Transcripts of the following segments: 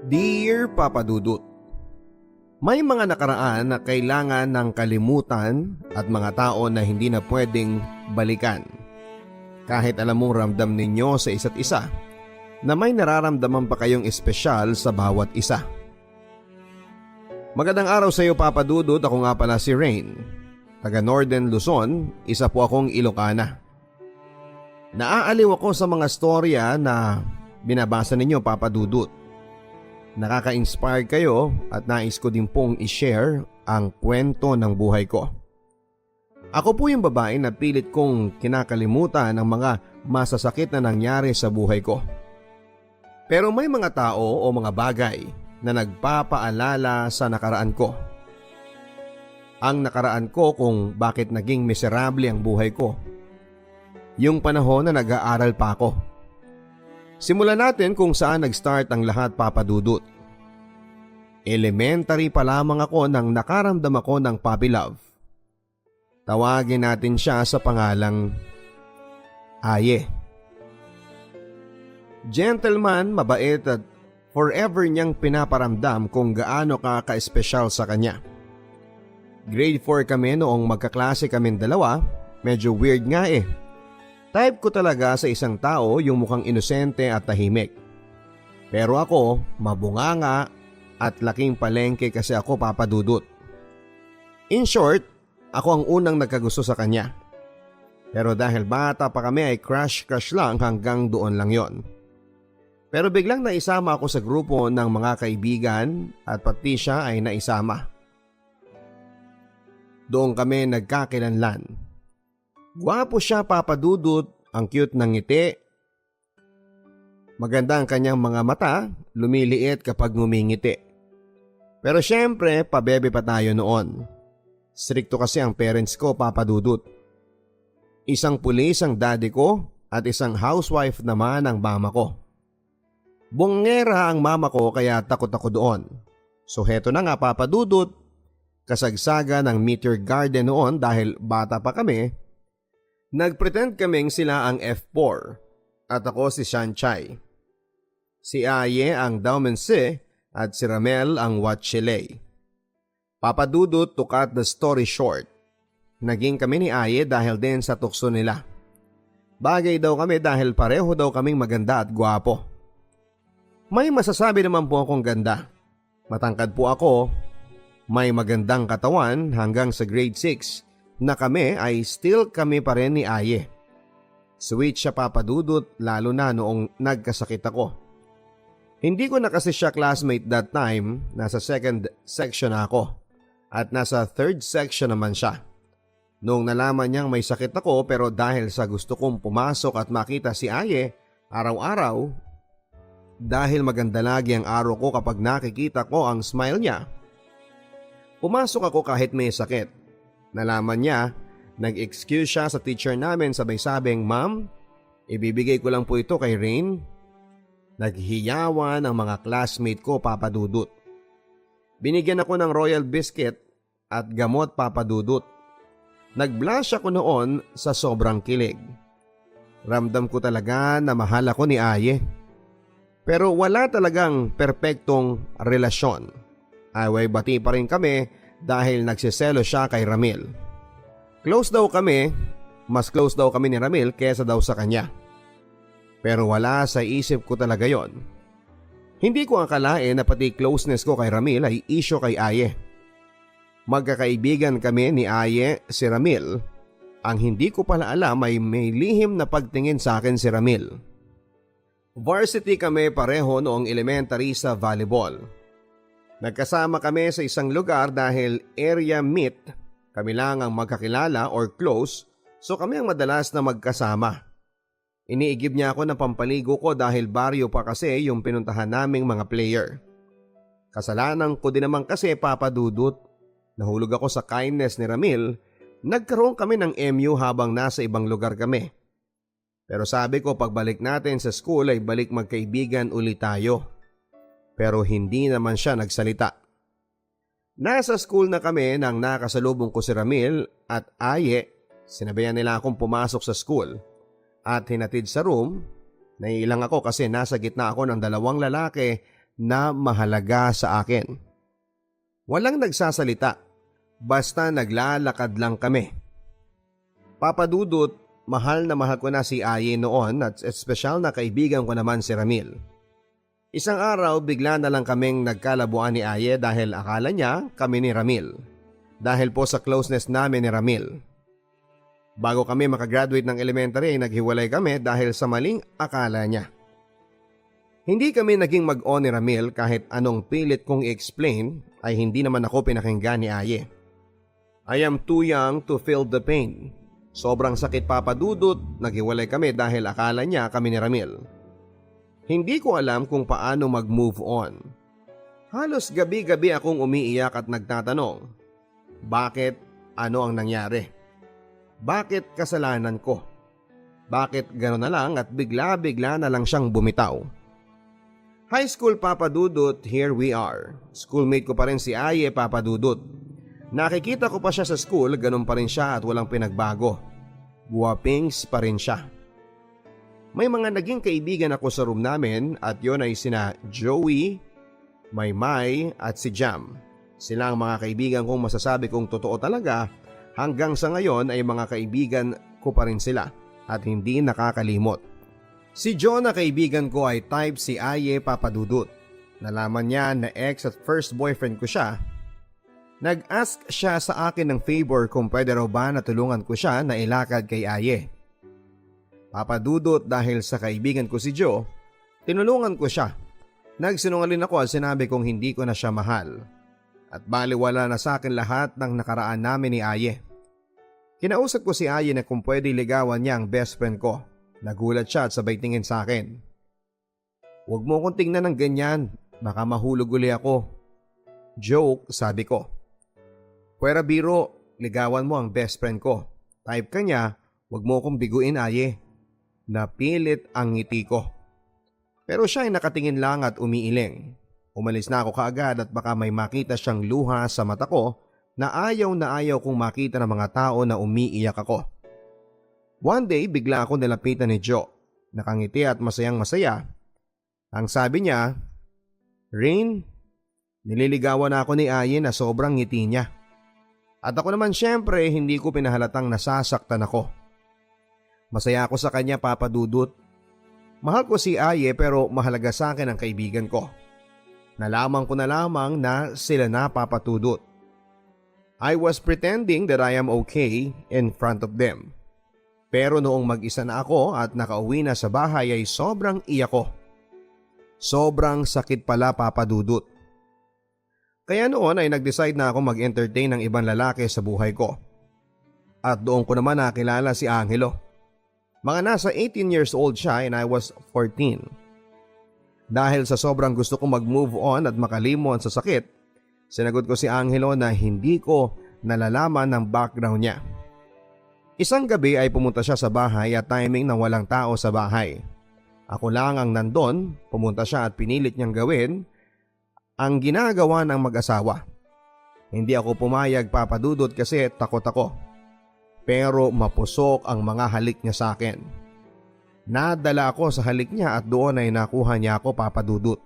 Dear Papa Dudut, may mga nakaraan na kailangan ng kalimutan at mga tao na hindi na pwedeng balikan. Kahit alam mong ramdam ninyo sa isa't isa na may nararamdaman pa kayong espesyal sa bawat isa. Magandang araw sa iyo Papa Dudut, ako nga pala si Rain. Taga Northern Luzon, isa po akong Ilocana. Naaaliw ako sa mga storya na binabasa ninyo Papa Dudut. Nakaka-inspire kayo at nais ko din pong i-share ang kwento ng buhay ko. Ako po yung babae na pilit kong kinakalimutan ang mga masasakit na nangyari sa buhay ko. Pero may mga tao o mga bagay na nagpapaalala sa nakaraan ko. Ang nakaraan ko kung bakit naging miserable ang buhay ko. Yung panahon na nag-aaral pa ako. Simulan natin kung saan nag-start ang lahat Papa Dudut. Elementary pa lamang ako nang nakaramdam ako ng puppy love. Tawagin natin siya sa pangalang Aye. Gentleman, mabait at forever niyang pinaparamdam kung gaano ka-espesyal sa kanya. Grade 4 kami noong magkaklase kaming dalawa, medyo weird nga eh. Type ko talaga sa isang tao yung mukhang inosente at tahimik. Pero ako, mabunganga at laking palengke kasi ako Papa Dudut. In short, ako ang unang nagkagusto sa kanya. Pero dahil bata pa kami ay crush lang hanggang doon lang yon. Pero biglang naisama ako sa grupo ng mga kaibigan at pati siya ay naisama. Doon kami nagkakilanlan. Gwapo siya Papa Dudut, ang cute ng ngiti. Maganda ang kanyang mga mata, lumiliit kapag ngumingiti. Pero syempre, pabebe pa tayo noon. Stricto kasi ang parents ko Papa Dudut. Isang pulis ang daddy ko at isang housewife naman ang mama ko. Bungera ang mama ko kaya takot ako doon. So heto na nga Papa Dudut, kasagsaga ng Meteor Garden noon dahil bata pa kami. Nagpretend kaming sila ang F4 at ako si Shanchay. Si Aye ang Daumense at si Ramel ang Watchilay. Papa Dudut, to cut the story short, naging kami ni Aye dahil din sa tukso nila. Bagay daw kami dahil pareho daw kaming maganda at gwapo. May masasabi naman po akong ganda. Matangkad po ako, may magandang katawan hanggang sa grade 6. Na kami ay still kami pa rin ni Aye. Sweet siya Papa Dudut lalo na noong nagkasakit ako. Hindi ko na kasi siya classmate that time, nasa second section ako at nasa third section naman siya. Noong nalaman niyang may sakit ako pero dahil sa gusto kong pumasok at makita si Aye araw-araw, dahil maganda lagi ang araw ko kapag nakikita ko ang smile niya, pumasok ako kahit may sakit. Nalaman niya, nag-excuse siya sa teacher namin sabay sabing, "Ma'am, ibibigay ko lang po ito kay Rain." Naghiyawan ang mga classmate ko Papa Dudut. Binigyan ako ng royal biscuit at gamot Papa Dudut. Nag-blush ako noon sa sobrang kilig. Ramdam ko talaga na mahal ako ni Aye. Pero wala talagang perpektong relasyon. Away bati pa rin kami dahil nagsiselo siya kay Ramil. Close daw kami, mas close daw kami ni Ramil kesa daw sa kanya. Pero wala sa isip ko talaga yon. Hindi ko akalain na pati closeness ko kay Ramil ay issue kay Aye. Magkakaibigan kami ni Aye, si Ramil. Ang hindi ko pala alam ay may lihim na pagtingin sa akin si Ramil. Varsity kami pareho noong elementary sa volleyball. Nagkasama kami sa isang lugar dahil area meet, kami lang ang magkakilala or close, so kami ang madalas na magkasama. Iniigib niya ako ng pampaligo ko dahil baryo pa kasi yung pinuntahan naming mga player. Kasalanan ko din naman kasi Papa Dudut, nahulog ako sa kindness ni Ramil, nagkaroon kami ng MU habang nasa ibang lugar kami. Pero sabi ko pagbalik natin sa school ay balik magkaibigan ulit tayo. Pero hindi naman siya nagsalita. Nasa school na kami nang nakasalubong ko si Ramil at Aye. Sinabayan nila akong pumasok sa school at hinatid sa room. Naiilang ako kasi nasa gitna ako ng dalawang lalaki na mahalaga sa akin. Walang nagsasalita, basta naglalakad lang kami. Papa Dudut, mahal na mahal ko na si Aye noon at espesyal na kaibigan ko naman si Ramil. Isang araw bigla na lang kaming nagkalabuan ni Aye dahil akala niya kami ni Ramil. Dahil po sa closeness namin ni Ramil. Bago kami makagraduate ng elementary ay naghiwalay kami dahil sa maling akala niya. Hindi kami naging mag-on ni Ramil kahit anong pilit kong i-explain ay hindi naman ako pinakinggan ni Aye. I am too young to feel the pain. Sobrang sakit Papa Dudut, naghiwalay kami dahil akala niya kami ni Ramil. Hindi ko alam kung paano mag-move on. Halos gabi-gabi akong umiiyak at nagtatanong, bakit? Ano ang nangyari? Bakit kasalanan ko? Bakit gano'n na lang at bigla-bigla na lang siyang bumitaw? High school Papa Dudut, here we are. Schoolmate ko pa rin si Aye Papa Dudut. Nakikita ko pa siya sa school, ganun pa rin siya at walang pinagbago. Guwapings pa rin siya. May mga naging kaibigan ako sa room namin at yon ay sina Joey, Maymay at si Jam. Sila ang mga kaibigan kong masasabi kong totoo talaga, hanggang sa ngayon ay mga kaibigan ko pa rin sila at hindi nakakalimot. Si John na kaibigan ko ay type si Aye Papa Dudut. Nalaman niya na ex at first boyfriend ko siya. Nag-ask siya sa akin ng favor kung pwede raw ba na tulungan ko siya na ilakad kay Aye. Papa Dudut, dahil sa kaibigan ko si Joe, tinulungan ko siya. Nagsinungaling ako at sinabi kong hindi ko na siya mahal. At baliwala na sa akin lahat ng nakaraan namin ni Aye. Kinausap ko si Aye na kung pwede ligawan niya ang best friend ko. Nagulat siya at sabay tingin sa akin. Huwag mo kong tingnan ng ganyan, baka mahulog uli ako. Joke, sabi ko. Pwera biro, ligawan mo ang best friend ko. Type ka niya, huwag mo kong biguin Aye. Napilit ang ngiti ko. Pero siya ay nakatingin lang at umiiling. Umalis na ako kaagad at baka may makita siyang luha sa mata ko na ayaw kong makita ng mga tao na umiiyak ako. One day bigla ako nilapitan ni Joe. Nakangiti at masayang masaya. Ang sabi niya, Rain, nililigawan ako ni Aye na sobrang ngiti niya. At ako naman syempre hindi ko pinahalatang nasasaktan ako. Masaya ako sa kanya Papa Dudut. Mahal ko si Aye pero mahalaga sa akin ang kaibigan ko. Nalaman ko na lamang na sila na Papa Dudut. I was pretending that I am okay in front of them. Pero noong mag-isa na ako at nakauwi na sa bahay ay sobrang iyak ko. Sobrang sakit pala Papa Dudut. Kaya noon ay nag-decide na ako mag-entertain ng ibang lalaki sa buhay ko. At doon ko naman nakilala si Angelo. Mga nasa 18 years old siya and I was 14. Dahil sa sobrang gusto kong mag-move on at makalimon sa sakit, sinagot ko si Angelo na hindi ko nalalaman ng background niya. Isang gabi ay pumunta siya sa bahay at timing na walang tao sa bahay. Ako lang ang nandon, pumunta siya at pinilit niyang gawin ang ginagawa ng mag-asawa. Hindi ako pumayag Papa Dudut kasi takot ako. Pero mapusok ang mga halik niya sa akin. Nadala ako sa halik niya at doon ay nakuha niya ako Papa Dudut.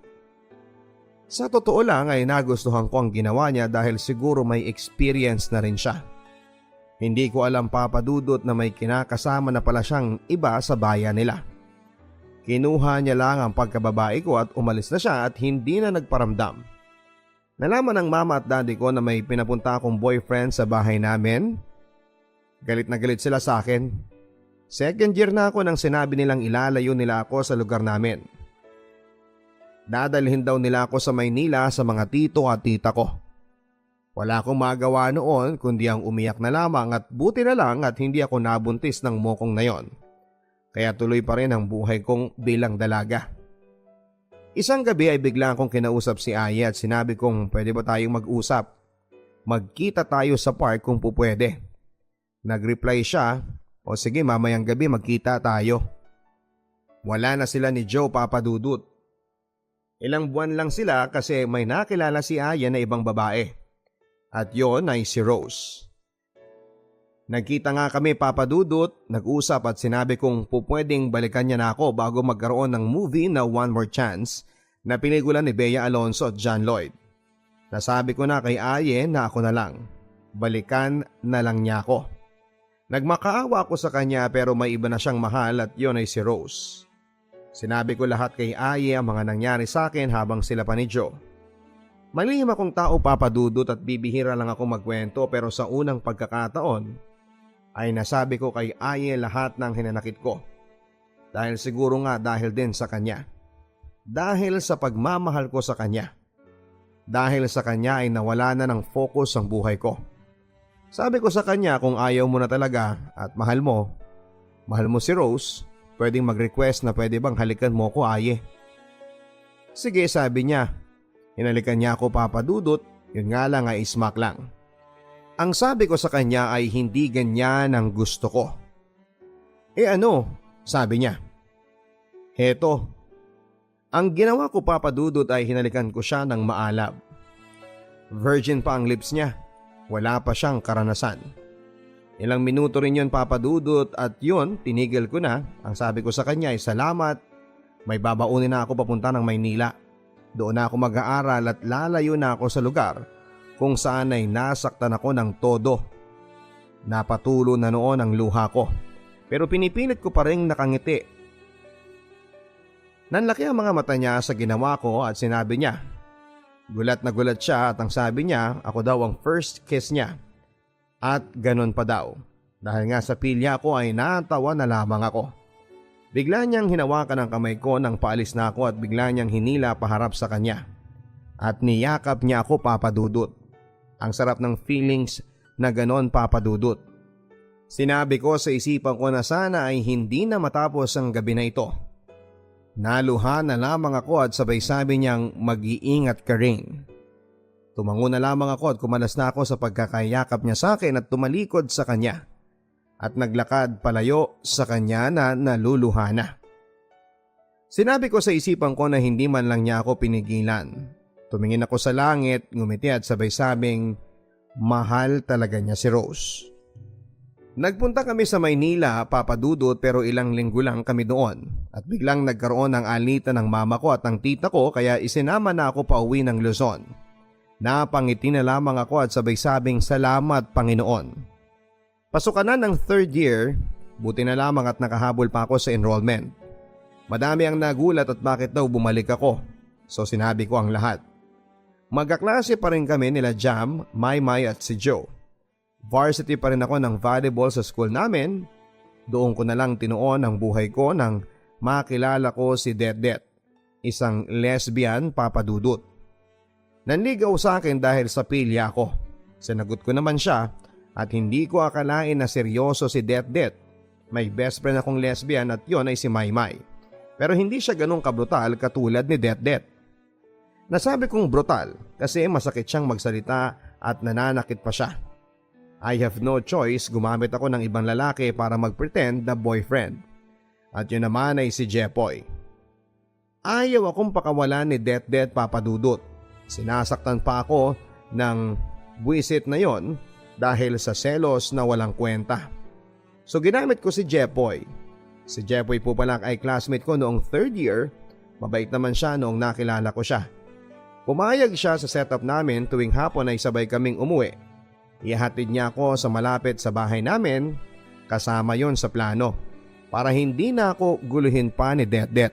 Sa totoo lang ay nagustuhan ko ang ginawa niya dahil siguro may experience na rin siya. Hindi ko alam Papa Dudut na may kinakasama na pala siyang iba sa bayan nila. Kinuha niya lang ang pagkababae ko at umalis na siya at hindi na nagparamdam. Nalaman ng mama at daddy ko na may pinapunta akong boyfriend sa bahay namin. Galit na galit sila sa akin. Second year na ako nang sinabi nilang ilalayo nila ako sa lugar namin. Dadalhin daw nila ako sa Maynila sa mga tito at tita ko. Wala akong magawa noon kundi ang umiyak na lamang at buti na lang at hindi ako nabuntis ng mokong na yon. Kaya tuloy pa rin ang buhay kong bilang dalaga. Isang gabi ay bigla akong kinausap si Aye at sinabi kong pwede ba tayong mag-usap? Magkita tayo sa park kung pupwede. Nag-reply siya, o sige mamayang gabi magkita tayo. Wala na sila ni Joe Papa Dudut. Ilang buwan lang sila kasi may nakilala si Aye na ibang babae. At yon ay si Rose. Nagkita nga kami Papa Dudut, nag-usap at sinabi kong pupwedeng balikan niya na ako bago magkaroon ng movie na One More Chance na pelikula ni Bea Alonzo at John Lloyd. Nasabi ko na kay Aye na ako na lang. Balikan na lang niya ako. Nagmakaawa ako sa kanya pero may iba na siyang mahal at yon ay si Rose. Sinabi ko lahat kay Aye ang mga nangyari sa akin habang sila pa ni Joe. Malihim akong tao, Papa Dudut, at bibihira lang ako magkwento, pero sa unang pagkakataon ay nasabi ko kay Aye lahat ng hinanakit ko. Dahil siguro nga dahil din sa kanya. Dahil sa pagmamahal ko sa kanya. Dahil sa kanya ay nawala na ng focus ang buhay ko. Sabi ko sa kanya, kung ayaw mo na talaga at mahal mo si Rose, pwedeng mag-request na pwede bang halikan mo ko, Aye. Sige, sabi niya. Hinalikan niya ako, Papa Dudut, yun nga lang ay smack lang. Ang sabi ko sa kanya ay hindi ganyan ang gusto ko. Ano? Sabi niya. Heto. Ang ginawa ko, Papa Dudut, ay hinalikan ko siya ng maalab. Virgin pa ang lips niya. Wala pa siyang karanasan. Ilang minuto rin yun, Papa Dudut, at yun, tinigil ko na. Ang sabi ko sa kanya ay salamat. May babaunin na ako papunta ng Maynila. Doon na ako mag-aaral at lalayo na ako sa lugar kung saan ay nasaktan ako ng todo. Napatulo na noon ang luha ko, pero pinipilit ko pa rin nakangiti. Nanlaki ang mga mata niya sa ginawa ko at sinabi niya. Gulat na gulat siya at ang sabi niya, ako daw ang first kiss niya. At ganon pa daw. Dahil nga sa pilya ko ay natawa na lamang ako. Bigla niyang hinawakan ang kamay ko nang paalis na ako at bigla niyang hinila paharap sa kanya. At niyakap niya ako, Papa Dudut. Ang sarap ng feelings na ganon, Papa Dudut. Sinabi ko sa isipan ko na sana ay hindi na matapos ang gabi na ito. Naluha na lamang ako at sabay sabi niyang mag-iingat ka rin. Tumango na lamang ako at kumalas na ako sa pagkakayakap niya sa akin at tumalikod sa kanya. At naglakad palayo sa kanya na naluluha na. Sinabi ko sa isipan ko na hindi man lang niya ako pinigilan. Tumingin ako sa langit, ngumiti at sabay sabing mahal talaga niya si Rose. Nagpunta kami sa Maynila, Papa Dudut, pero ilang linggo lang kami doon. At biglang nagkaroon ng alitan ng mama ko at ng tita ko kaya isinama na ako pauwi ng Luzon. Napangiti na lamang ako at sabay sabing salamat, Panginoon. Pasukan na ng third year, buti na lamang at nakahabol pa ako sa enrollment. Madami ang nagulat at bakit daw bumalik ako, so sinabi ko ang lahat. Magkaklase pa rin kami nila Jam, Maymay at si Joe. Varsity pa rin ako ng volleyball sa school namin. Doon ko na lang tinuon ang buhay ko nang makilala ko si Det, isang lesbian, Papa Dudut. Nanligaw sa akin dahil sa pilya ko. Sinagot ko naman siya. At hindi ko akalain na seryoso si Det. May best friend akong lesbian at yon ay si Maymay. Pero hindi siya ganun kabrutal katulad ni Det. Nasabi kong brutal kasi masakit siyang magsalita at nananakit pa siya. I have no choice, gumamit ako ng ibang lalaki para mag-pretend na boyfriend. At yun naman ay si Jepoy. Ayaw akong pakawalan ni Det, Papa Dudut. Sinasaktan pa ako ng buwisit na yon dahil sa selos na walang kwenta. So ginamit ko si Jepoy. Si Jepoy po pala ay classmate ko noong third year. Mabait naman siya noong nakilala ko siya. Pumayag siya sa setup namin tuwing hapon ay sabay kaming umuwi. Ihatid niya ako sa malapit sa bahay namin. Kasama yon sa plano. Para hindi na ako guluhin pa ni Det.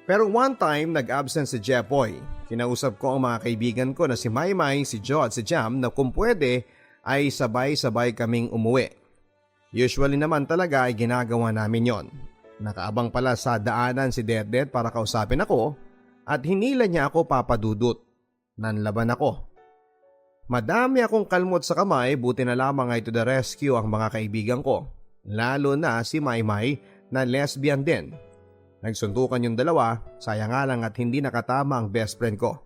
Pero one time nag-absent si Jepoy. Kinausap ko ang mga kaibigan ko na si Maymay, si Joe at si Jam na kung pwede ay sabay-sabay kaming umuwi. Usually naman talaga ay ginagawa namin yon. Nakaabang pala sa daanan si Det para kausapin ako at hinila niya ako, Papa Dudut. Nanlaban ako. Madami akong kalmot sa kamay, buti na lamang ay to the rescue ang mga kaibigan ko. Lalo na si Maymay na lesbian din. Nagsuntukan yung dalawa, sayang nga lang at hindi nakatama ang best friend ko.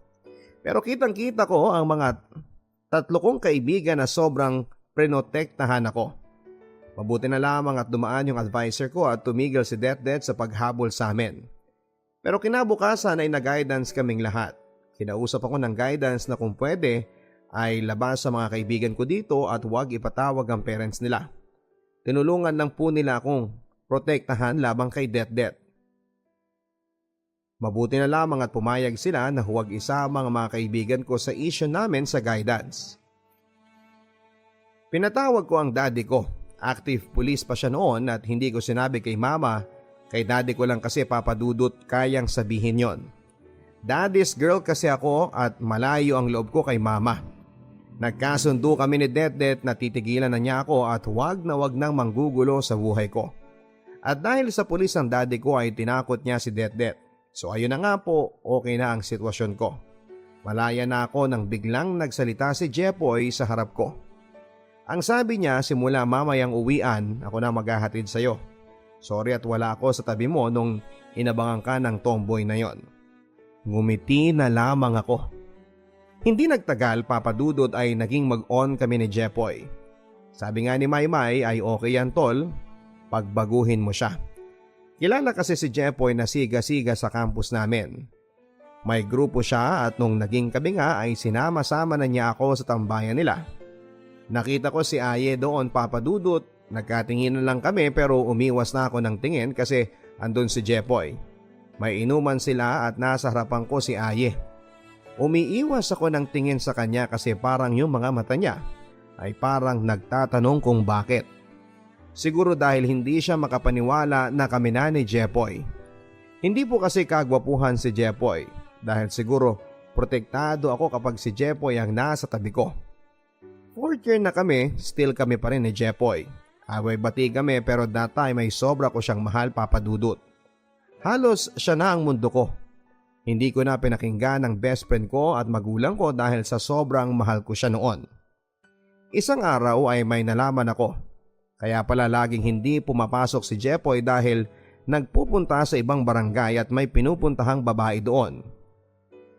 Pero kitang-kita ko ang mga tatlo kong kaibigan na sobrang prenotektahan ako. Mabuti na lamang at dumaan yung advisor ko at tumigil si Det sa paghabol sa amin. Pero kinabukasan ay nag-guidance kaming lahat. Kinausap ako ng guidance na kung pwede ay labas sa mga kaibigan ko dito at huwag ipatawag ang parents nila. Tinulungan lang po nila akong protektahan labang kay Det. Mabuti na lamang at pumayag sila na huwag isama ang mga kaibigan ko sa issue namin sa guidance. Pinatawag ko ang daddy ko. Active police pa siya noon at hindi ko sinabi kay mama. Kay daddy ko lang kasi papadudot kayang sabihin yon. Daddy's girl kasi ako at malayo ang loob ko kay mama. Nagkasundo kami ni Detdet na titigilan na niya ako at wag nang manggugulo sa buhay ko. At dahil sa pulis ang daddy ko ay tinakot niya si Detdet. So ayun na nga po, okay na ang sitwasyon ko. Malaya na ako nang biglang nagsalita si Jepoy sa harap ko. Ang sabi niya, simula mamayang uwian, ako na maghahatid sa'yo. Sorry at wala ako sa tabi mo nung inabangan ka ng tomboy na yon. Ngumiti na lamang ako. Hindi nagtagal, papadudot ay naging mag-on kami ni Jepoy. Sabi nga ni Maymay ay okay yan tol, pagbaguhin mo siya. Kilala kasi si Jepoy na siga-siga sa campus namin. May grupo siya at nung naging kami nga ay sinama-sama na niya ako sa tambayan nila. Nakita ko si Aye doon papadudot, nagkatinginan lang kami pero umiwas na ako ng tingin kasi andun si Jepoy. May inuman sila at nasa harapan ko si Aye. Umiiwas ako ng tingin sa kanya kasi parang yung mga mata niya ay parang nagtatanong kung bakit. Siguro dahil hindi siya makapaniwala na kami na ni Jepoy. Hindi po kasi kagwapuhan si Jepoy dahil siguro protektado ako kapag si Jepoy ang nasa tabi ko. 4th year na kami, still kami pa rin ni Jepoy. Away-bati kami pero that time ay sobra ko siyang mahal papadudot. Halos siya na ang mundo ko. Hindi ko na pinakinggan ang best friend ko at magulang ko dahil sa sobrang mahal ko siya noon. Isang araw ay may nalaman ako. Kaya pala laging hindi pumapasok si Jepoy dahil nagpupunta sa ibang barangay at may pinupuntahang babae doon.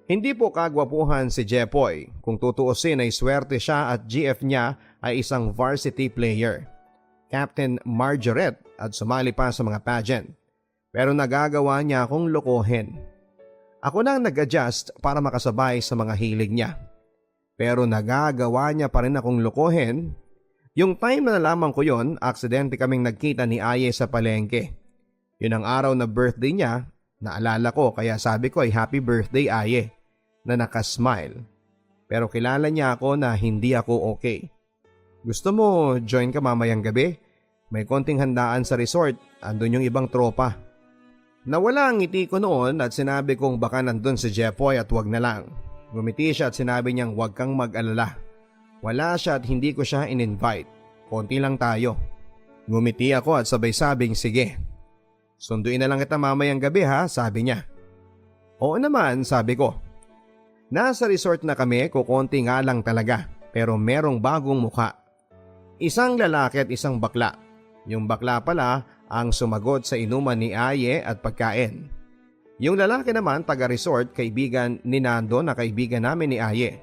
Hindi po kagwapuhan si Jepoy. Kung tutuusin ay swerte siya at GF niya ay isang varsity player, Captain Margaret, at sumali pa sa mga pageant. Pero nagagawa niya akong lokohin. Ako na ang nag-adjust para makasabay sa mga hilig niya. Pero nagagawa niya pa rin akong lokohin. Yung time na nalaman ko yon, aksidente kaming nagkita ni Aye sa palengke. Yun ang araw na birthday niya, naalala ko kaya sabi ko ay happy birthday Aye, na nakasmile. Pero kilala niya ako na hindi ako okay. Gusto mo join ka mamayang gabi? May konting handaan sa resort, andun yung ibang tropa. Nawala ang ngiti ko noon at sinabi kong baka nandun si Jepoy at wag na lang. Gumiti siya at sinabi niyang wag kang mag-alala. Wala siya at hindi ko siya in-invite. Konti lang tayo. Ngumiti ako at sabay sabing sige. Sunduin na lang kita mamayang gabi ha, sabi niya. Oo naman, sabi ko. Nasa resort na kami, kukonti nga lang talaga, pero merong bagong mukha. Isang lalaki at isang bakla. Yung bakla pala ang sumagot sa inuman ni Aye at pagkain. Yung lalaki naman taga-resort, kaibigan ni Nando na kaibigan namin ni Aye.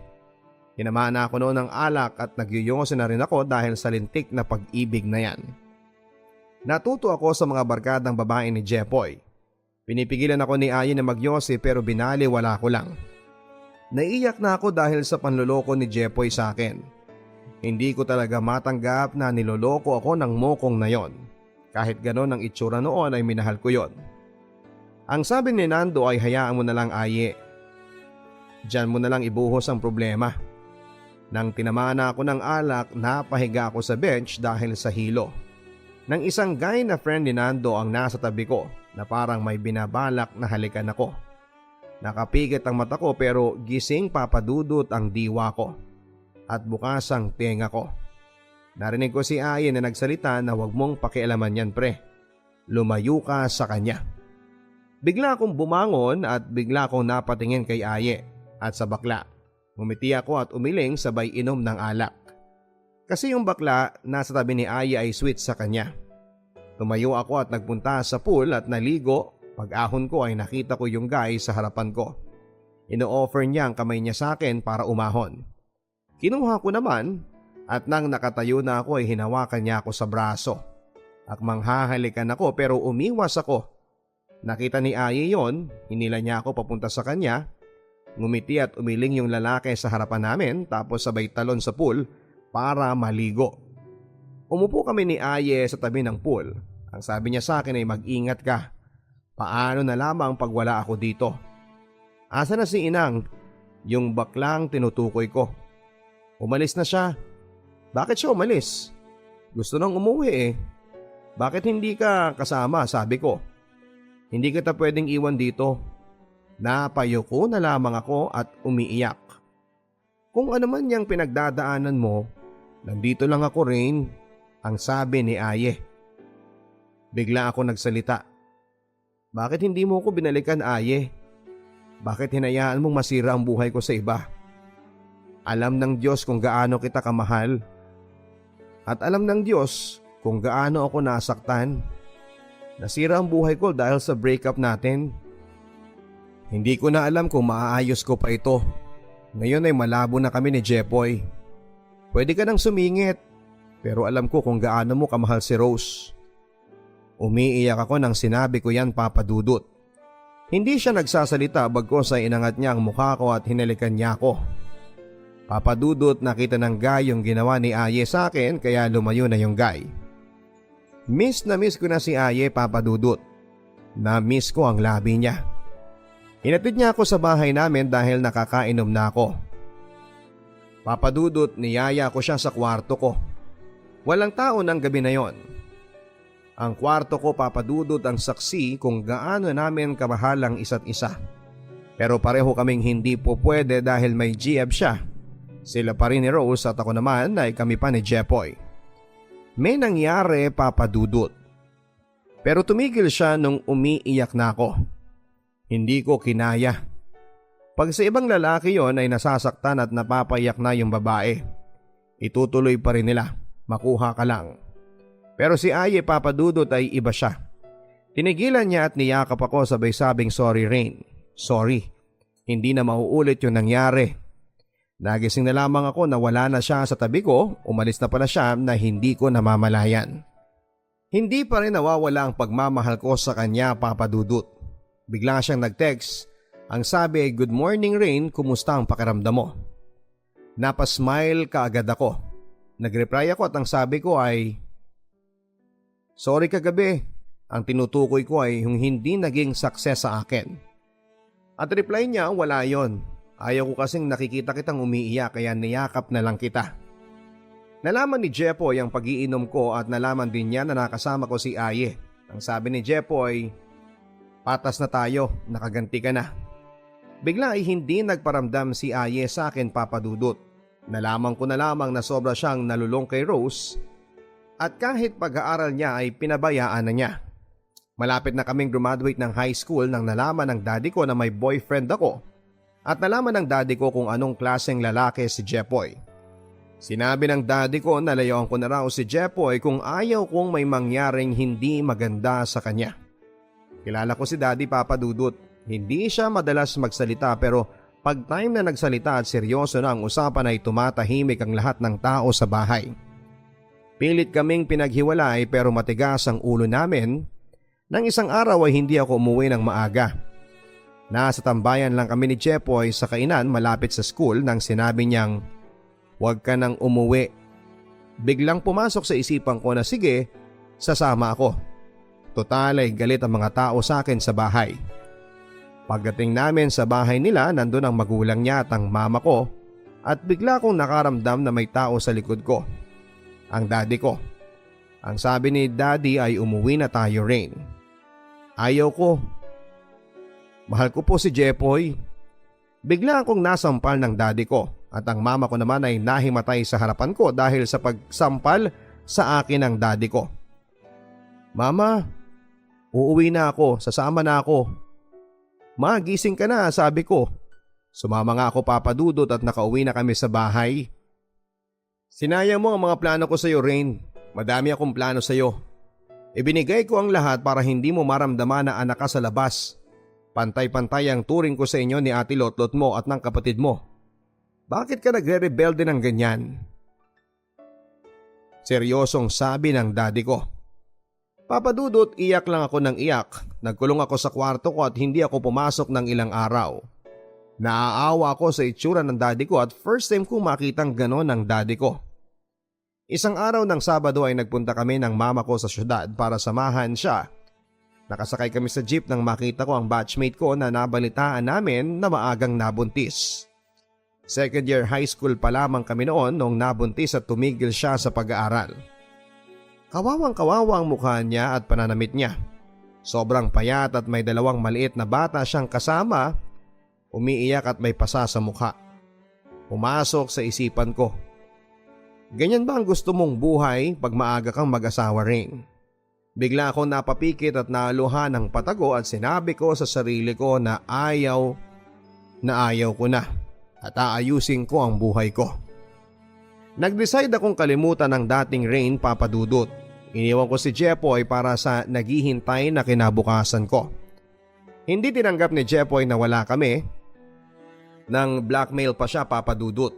Tinamaan na ako noon ng alak at nagyuyungosin na rin ako dahil sa lintik na pag-ibig na yan. Natuto ako sa mga barkadang babae ni Jepoy. Pinipigilan ako ni Aye na magyosi pero binaliwala ko lang. Naiiyak na ako dahil sa panloloko ni Jepoy sa akin. Hindi ko talaga matanggap na niloloko ako ng mokong na yon. Kahit ganon ang itsura noon ay minahal ko yon. Ang sabi ni Nando ay hayaan mo na lang Aye. Diyan mo na lang ibuhos ang problema. Nang tinamaan na ako ng alak, napahiga ako sa bench dahil sa hilo. Nang isang guy na friend ni Nando ang nasa tabi ko na parang may binabalak na halikan ako. Nakapikit ang mata ko pero gising papadudot ang diwa ko at bukas ang tenga ko. Narinig ko si Aye na nagsalita na wag mong pakialaman yan pre. Lumayo ka sa kanya. Bigla akong bumangon at bigla akong napatingin kay Aye at sa bakla. Ngumiti ako at umiling sabay inom ng alak. Kasi yung bakla nasa tabi ni Aye ay sweet sa kanya. Tumayo ako at nagpunta sa pool at naligo. Pag-ahon ko ay nakita ko yung guy sa harapan ko. Ino-offer niya ang kamay niya sa akin para umahon. Kinuha ko naman at nang nakatayo na ako ay hinawakan niya ako sa braso. Akmang hahalikan ako pero umiwas ako. Nakita ni Aye yon, hinila niya ako papunta sa kanya. Ngumiti at umiling yung lalaki sa harapan namin tapos sabay talon sa pool para maligo. Umupo kami ni Aye sa tabi ng pool. Ang sabi niya sa akin ay mag-ingat ka. Paano na lamang pag wala ako dito? Asa na si Inang, yung baklang tinutukoy ko? Umalis na siya. Bakit siya umalis? Gusto nang umuwi eh. Bakit hindi ka kasama, sabi ko. Hindi kita pwedeng iwan dito. Napayuko na lamang ako at umiiyak. Kung ano man yung pinagdadaanan mo, nandito lang ako, Rain, ang sabi ni Aye. Bigla ako nagsalita. Bakit hindi mo ko binalikan, Aye? Bakit hinayaan mong masira ang buhay ko sa iba? Alam ng Diyos kung gaano kita kamahal. At alam ng Diyos kung gaano ako nasaktan. Nasira ang buhay ko dahil sa breakup natin. Hindi ko na alam kung maaayos ko pa ito. Ngayon ay malabo na kami ni Jepoy. Pwede ka nang sumingit, pero alam ko kung gaano mo kamahal si Rose. Umiiyak ako nang sinabi ko yan, Papa Dudut. Hindi siya nagsasalita bagkos ay inangat niya ang mukha ko at hinalikan niya ako. Papa Dudut, nakita ng guy yung ginawa ni Aye sa akin kaya lumayo na yung guy. Miss na miss ko na si Aye, Papa Dudut. Na-miss ko ang labi niya. Hinatid niya ako sa bahay namin dahil nakakainom na ako. Papa Dudut, niyaya ko siya sa kwarto ko. Walang tao ng gabi na yon. Ang kwarto ko, Papa Dudut, ang saksi kung gaano namin kamahal ang isa't isa. Pero pareho kaming hindi po pwede dahil may GF siya. Sila pa rin ni Rose at ako naman ay kami pa ni Jepoy. May nangyari, Papa Dudut. Pero tumigil siya nung umiiyak na ako. Hindi ko kinaya. Pag sa ibang lalaki yon ay nasasaktan at napapayak na yung babae. Itutuloy pa rin nila, makuha ka lang. Pero si Aye, Papa Dudut, ay iba siya. Tinigilan niya at niyakap ako sabay sabing sorry Rain. Sorry, hindi na mauulit yung nangyari. Nagising na lamang ako na wala na siya sa tabi ko, umalis na pala siya na hindi ko namamalayan. Hindi pa rin nawawala ang pagmamahal ko sa kanya, Papa Dudut. Bigla siyang nag-text. Ang sabi ay, "Good morning Rain, kumusta ang pakiramdam mo?" Napasmile kaagad ako. Nag-reply ako at ang sabi ko ay, "Sorry kagabi, ang tinutukoy ko ay yung hindi naging success sa akin." At reply niya, "Wala yon. Ayaw ko kasing nakikita kitang umiiyak kaya niyakap na lang kita." Nalaman ni Jepoy ang pag-iinom ko at nalaman din niya na nakasama ko si Aye. Ang sabi ni Jepoy, "Patas na tayo, nakaganti ka na." Bigla ay hindi nagparamdam si Aye sa akin, Papa Dudut. Nalaman ko na lamang na sobra siyang nalulong kay Rose at kahit pag-aaral niya ay pinabayaan na niya. Malapit na kaming graduate ng high school nang nalaman ng daddy ko na may boyfriend ako at nalaman ng daddy ko kung anong klaseng lalaki si Jepoy. Sinabi ng daddy ko na layuan ko na raw si Jepoy kung ayaw kong may mangyaring hindi maganda sa kanya. Kilala ko si Daddy, Papa Dudut. Hindi siya madalas magsalita pero pag time na nagsalita at seryoso na ang usapan ay tumatahimik ang lahat ng tao sa bahay. Pilit kaming pinaghiwalay pero matigas ang ulo namin. Nang isang araw ay hindi ako umuwi ng maaga. Nasa tambayan lang kami ni Jepoy sa kainan malapit sa school nang sinabi niyang, "Huwag ka nang umuwi." Biglang pumasok sa isipan ko na sige, sasama ako. Total ay galit ang mga tao sa akin sa bahay. Pagdating namin sa bahay nila, nandun ang magulang niya at ang mama ko at bigla kong nakaramdam na may tao sa likod ko. Ang daddy ko. Ang sabi ni daddy ay umuwi na tayo Rain. Ayaw ko. Mahal ko po si Jepoy. Bigla akong nasampal ng daddy ko at ang mama ko naman ay nahimatay sa harapan ko dahil sa pagsampal sa akin ng daddy ko. "Mama, uuwi na ako, sasama na ako." "Ma, gising ka na," sabi ko. Sumama nga ako, Papa Dudut, at nakauwi na kami sa bahay. "Sinayang mo ang mga plano ko sa iyo, Rain. Madami akong plano sa iyo. Ibinigay ko ang lahat para hindi mo maramdaman na anak ka sa labas. Pantay-pantay ang turing ko sa inyo ni Ate Lotlot mo at ng kapatid mo. Bakit ka nagre-rebelde ng ganyan?" Seryosong sabi ng daddy ko. Papa Dudut, iyak lang ako ng iyak. Nagkulong ako sa kwarto ko at hindi ako pumasok ng ilang araw. Naaawa ako sa itsura ng daddy ko at first time kong makitang ganon ng daddy ko. Isang araw ng Sabado ay nagpunta kami ng mama ko sa syudad para samahan siya Nakasakay kami sa jeep nang makita ko ang batchmate ko na nabalitaan namin na maagang nabuntis. Second year high school pa lamang kami noon nung nabuntis at tumigil siya sa pag-aaral. Kawawang-kawawa ang mukha niya at pananamit niya. Sobrang payat at may dalawang maliit na bata siyang kasama, umiiyak at may pasa sa mukha. Pumasok sa isipan ko. Ganyan ba ang gusto mong buhay pag maaga kang mag-asawa, Rain? Bigla ako napapikit at naluha ng patago at sinabi ko sa sarili ko na ayaw ko na at aayusin ko ang buhay ko. Nag-decide akong kalimutan ang dating Rain, Papa Dudut. Iniwan ko si Jepoy para sa naghihintay na kinabukasan ko. Hindi tinanggap ni Jepoy na wala kami. Nang blackmail pa siya, Papa Dudut.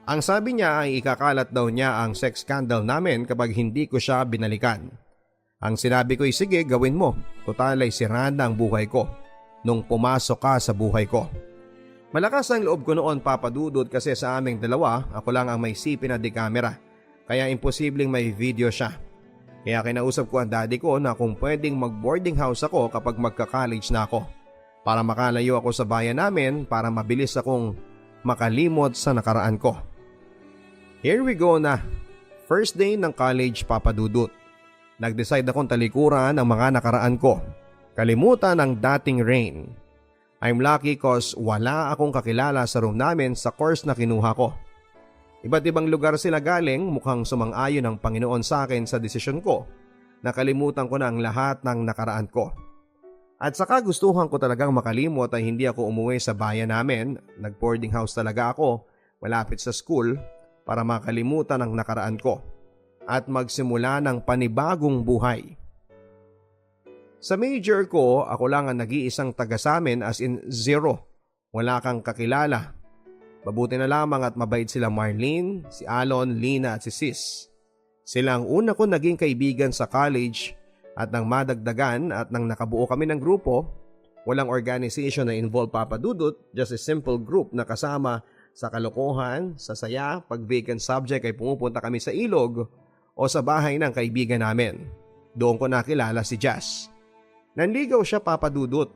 Ang sabi niya ay ikakalat daw niya ang sex scandal namin kapag hindi ko siya binalikan. Ang sinabi ko ay sige, gawin mo. Total ay sira na ang buhay ko nung pumasok ka sa buhay ko. Malakas ang loob ko noon, Papa Dudut, kasi sa aming dalawa ako lang ang may CP na di camera. Kaya imposibleng may video siya. Kaya kinausap ko ang daddy ko na kung pwedeng mag-boarding house ako kapag magka-college na ako. Para makalayo ako sa bayan namin para mabilis akong makalimot sa nakaraan ko. Here we go na. First day ng college, Papa Dudut. Nag-decide akong talikuran ang mga nakaraan ko. Kalimutan ang dating Rain. I'm lucky cause wala akong kakilala sa room namin sa course na kinuha ko. Iba't ibang lugar sila galing, mukhang sumang-ayon ang Panginoon sa akin sa desisyon ko. Nakalimutan ko na ang lahat ng nakaraan ko. At saka gustuhan ko talagang makalimot ay hindi ako umuwi sa bayan namin. Nag-boarding house talaga ako malapit sa school para makalimutan ang nakaraan ko at magsimula ng panibagong buhay. Sa major ko, ako lang ang nag-iisang taga sa amin, as in zero. Wala kang kakilala. Mabuti na lamang at mabait sila Marlene, si Alon, Lina at si Sis. Sila ang una ko naging kaibigan sa college at nang madagdagan at nang nakabuo kami ng grupo, walang organization na involved, Papa Dudut, just a simple group na kasama sa kalokohan, sa saya, pag vacant subject ay pumupunta kami sa ilog o sa bahay ng kaibigan namin. Doon ko nakilala si Jazz. Nanligaw siya, Papa Dudut.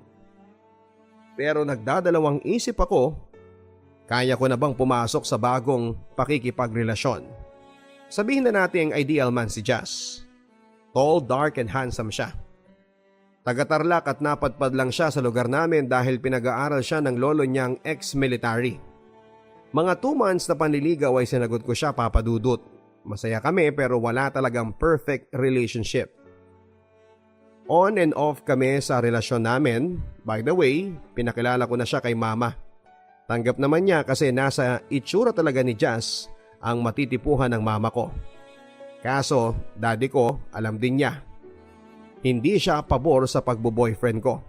Pero nagdadalawang isip ako, kaya ko na bang pumasok sa bagong pakikipagrelasyon? Sabihin na natin ideal man si Jazz. Tall, dark and handsome siya. Taga-Tarlac at napadpad lang siya sa lugar namin dahil pinag-aaral siya ng lolo niyang ex-military. Mga 2 months na panliligaw ay sinagot ko siya, Papa Dudut. Masaya kami pero wala talagang perfect relationship. On and off kami sa relasyon namin. By the way, pinakilala ko na siya kay Mama. Tanggap naman niya kasi nasa itsura talaga ni Jazz ang matitipuhan ng mama ko. Kaso, daddy ko, alam din niya. Hindi siya pabor sa pagbo-boyfriend ko.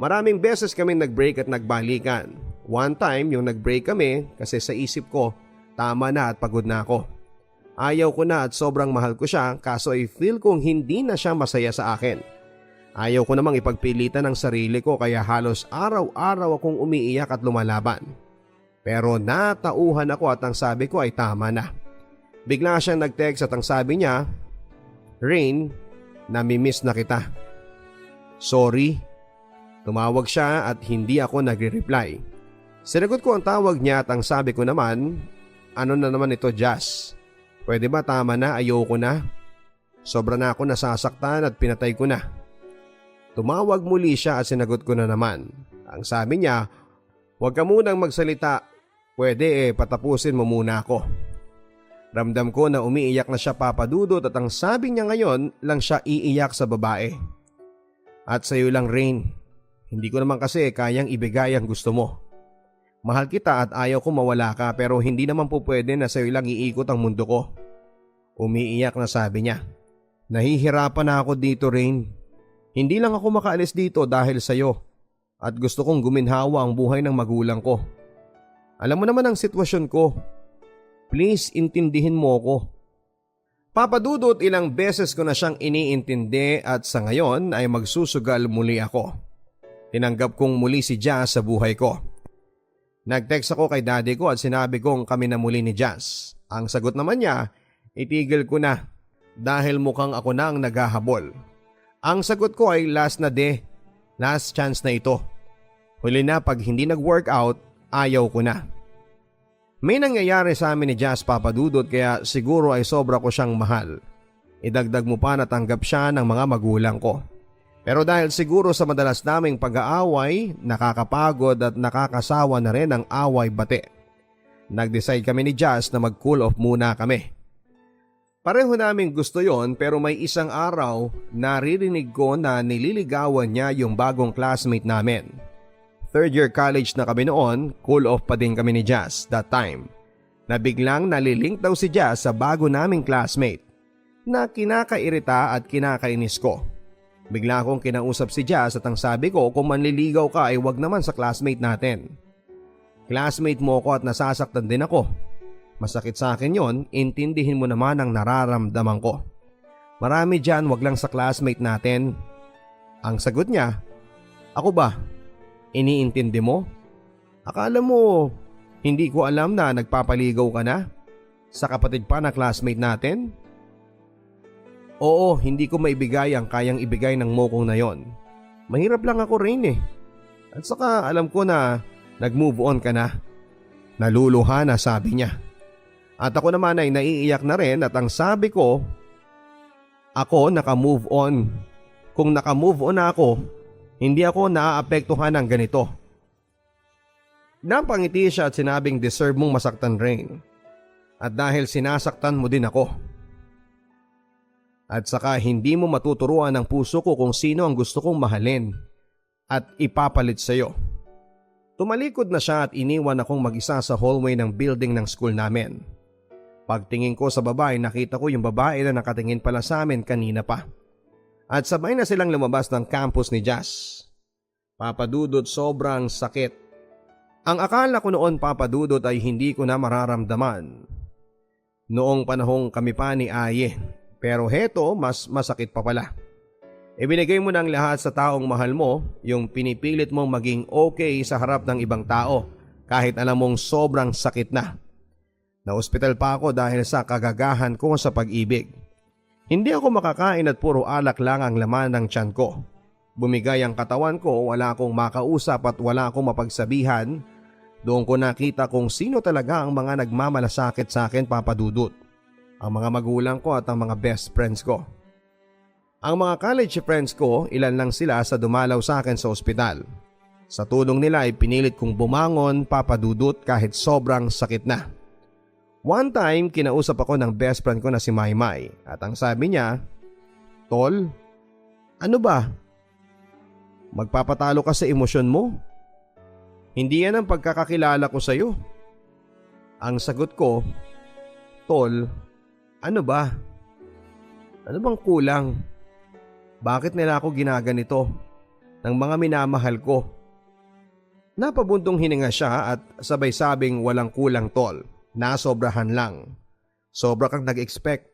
Maraming beses kami nag-break at nagbalikan. One time yung nag-break kami kasi sa isip ko, tama na at pagod na ako. Ayaw ko na at sobrang mahal ko siya, kaso ay feel kong hindi na siya masaya sa akin. Ayaw ko namang ipagpilitan ang sarili ko kaya halos araw-araw akong umiiyak at lumalaban. Pero natauhan ako at ang sabi ko ay tama na. Bigla siyang nag-text at ang sabi niya, Rain, namimiss na kita. Sorry. Tumawag siya at hindi ako nagre-reply. Sinagot ko ang tawag niya at ang sabi ko naman, ano na naman ito, Jazz? Pwede ba tama na, ayoko na? Sobra na ako nasasaktan at pinatay ko na. Tumawag muli siya at sinagot ko na naman. Ang sabi niya, huwag ka munang magsalita. Pwede patapusin mo muna ako. Ramdam ko na umiiyak na siya, Papa Dudut, at ang sabi niya ngayon lang siya iiyak sa babae. At sa'yo lang, Rain. Hindi ko naman kasi kayang ibigay ang gusto mo. Mahal kita at ayaw ko mawala ka pero hindi naman po pwede na sa'yo lang iikot ang mundo ko. Umiiyak na sabi niya. Nahihirapan na ako dito, Rain. Hindi lang ako makaalis dito dahil sa'yo at gusto kong guminhawa ang buhay ng magulang ko. Alam mo naman ang sitwasyon ko. Please intindihin mo ko. Papa Dudut, ilang beses ko na siyang iniintindi at sa ngayon ay magsusugal muli ako. Tinanggap kong muli si Jazz sa buhay ko. Nag-text ako kay daddy ko at sinabi kong kami na muli ni Jazz. Ang sagot naman niya, itigil ko na dahil mukhang ako na ang naghahabol. Ang sagot ko ay last na last chance na ito. Huli na, pag hindi nag-workout, ayaw ko na. May nangyayari sa amin ni Jazz, Papa Dudut, kaya siguro ay sobra ko siyang mahal. Idagdag mo pa, natanggap siya ng mga magulang ko. Pero dahil siguro sa madalas naming pag-aaway, nakakapagod at nakakasawa na rin ang away bate. Nag-decide kami ni Jazz na mag-cool off muna kami. Pareho naming gusto yon, pero may isang araw naririnig ko na nililigawan niya yung bagong classmate namin. Third year college na kami noon, cool off pa din kami ni Jazz that time. Na biglang nalilink daw si Jazz sa bago naming classmate na kinakairita at kinakainis ko. Bigla akong kinausap si Jazz at ang sabi ko, kung manliligaw ka ay wag naman sa classmate natin. Classmate mo ko at nasasaktan din ako. Masakit sa akin yon, intindihin mo naman ang nararamdaman ko. Marami dyan, wag lang sa classmate natin. Ang sagot niya, ako ba? Iniintindi mo? Akala mo hindi ko alam na nagpapaligaw ka na? Sa kapatid pa na classmate natin? Oo, hindi ko maibigay ang kayang ibigay ng mokong na yon. Mahirap lang ako rin eh. At saka alam ko na nag-move on ka na. Naluluha na, sabi niya. At ako naman ay naiiyak na rin at ang sabi ko, ako naka-move on. Kung naka-move on ako, hindi ako naaapektuhan ng ganito. Napangiti siya at sinabing deserve mong masaktan rin. At dahil sinasaktan mo din ako. At saka hindi mo matuturuan ng puso ko kung sino ang gusto kong mahalin at ipapalit sa iyo. Tumalikod na siya at iniwan akong mag-isa sa hallway ng building ng school namin. Pagtingin ko sa baba ay nakita ko yung babae na nakatingin pala sa amin kanina pa. At sabay na silang lumabas ng campus ni Jazz. Papa Dudut, sobrang sakit. Ang akala ko noon, Papa Dudut, ay hindi ko na mararamdaman. Noong panahong kami pa ni Aye. Pero heto, mas masakit pa pala. Ibinigay mo ng lahat sa taong mahal mo, yung pinipilit mong maging okay sa harap ng ibang tao kahit alam mong sobrang sakit na. Na-hospital pa ako dahil sa kagagahan ko sa pag-ibig. Hindi ako makakain at puro alak lang ang laman ng tiyan ko. Bumigay ang katawan ko, wala akong makausap at wala akong mapagsabihan. Doon ko nakita kung sino talaga ang mga nagmamalasakit sa akin, Papa Dudut. Ang mga magulang ko at ang mga best friends ko. Ang mga college friends ko, ilan lang sila sa dumalaw sa akin sa ospital. Sa tulong nila ay pinilit kong bumangon, Papa Dudut, kahit sobrang sakit na. One time, kinausap ako ng best friend ko na si Maymay at ang sabi niya, Tol, ano ba? Magpapatalo ka sa emosyon mo? Hindi yan ang pagkakakilala ko sa iyo. Ang sagot ko, Tol, ano ba? Ano bang kulang? Bakit nila ako ginaganito ng mga minamahal ko? Napabuntong hininga siya at sabay sabing walang kulang, Tol. Nasobrahan lang. Sobra kang nag-expect.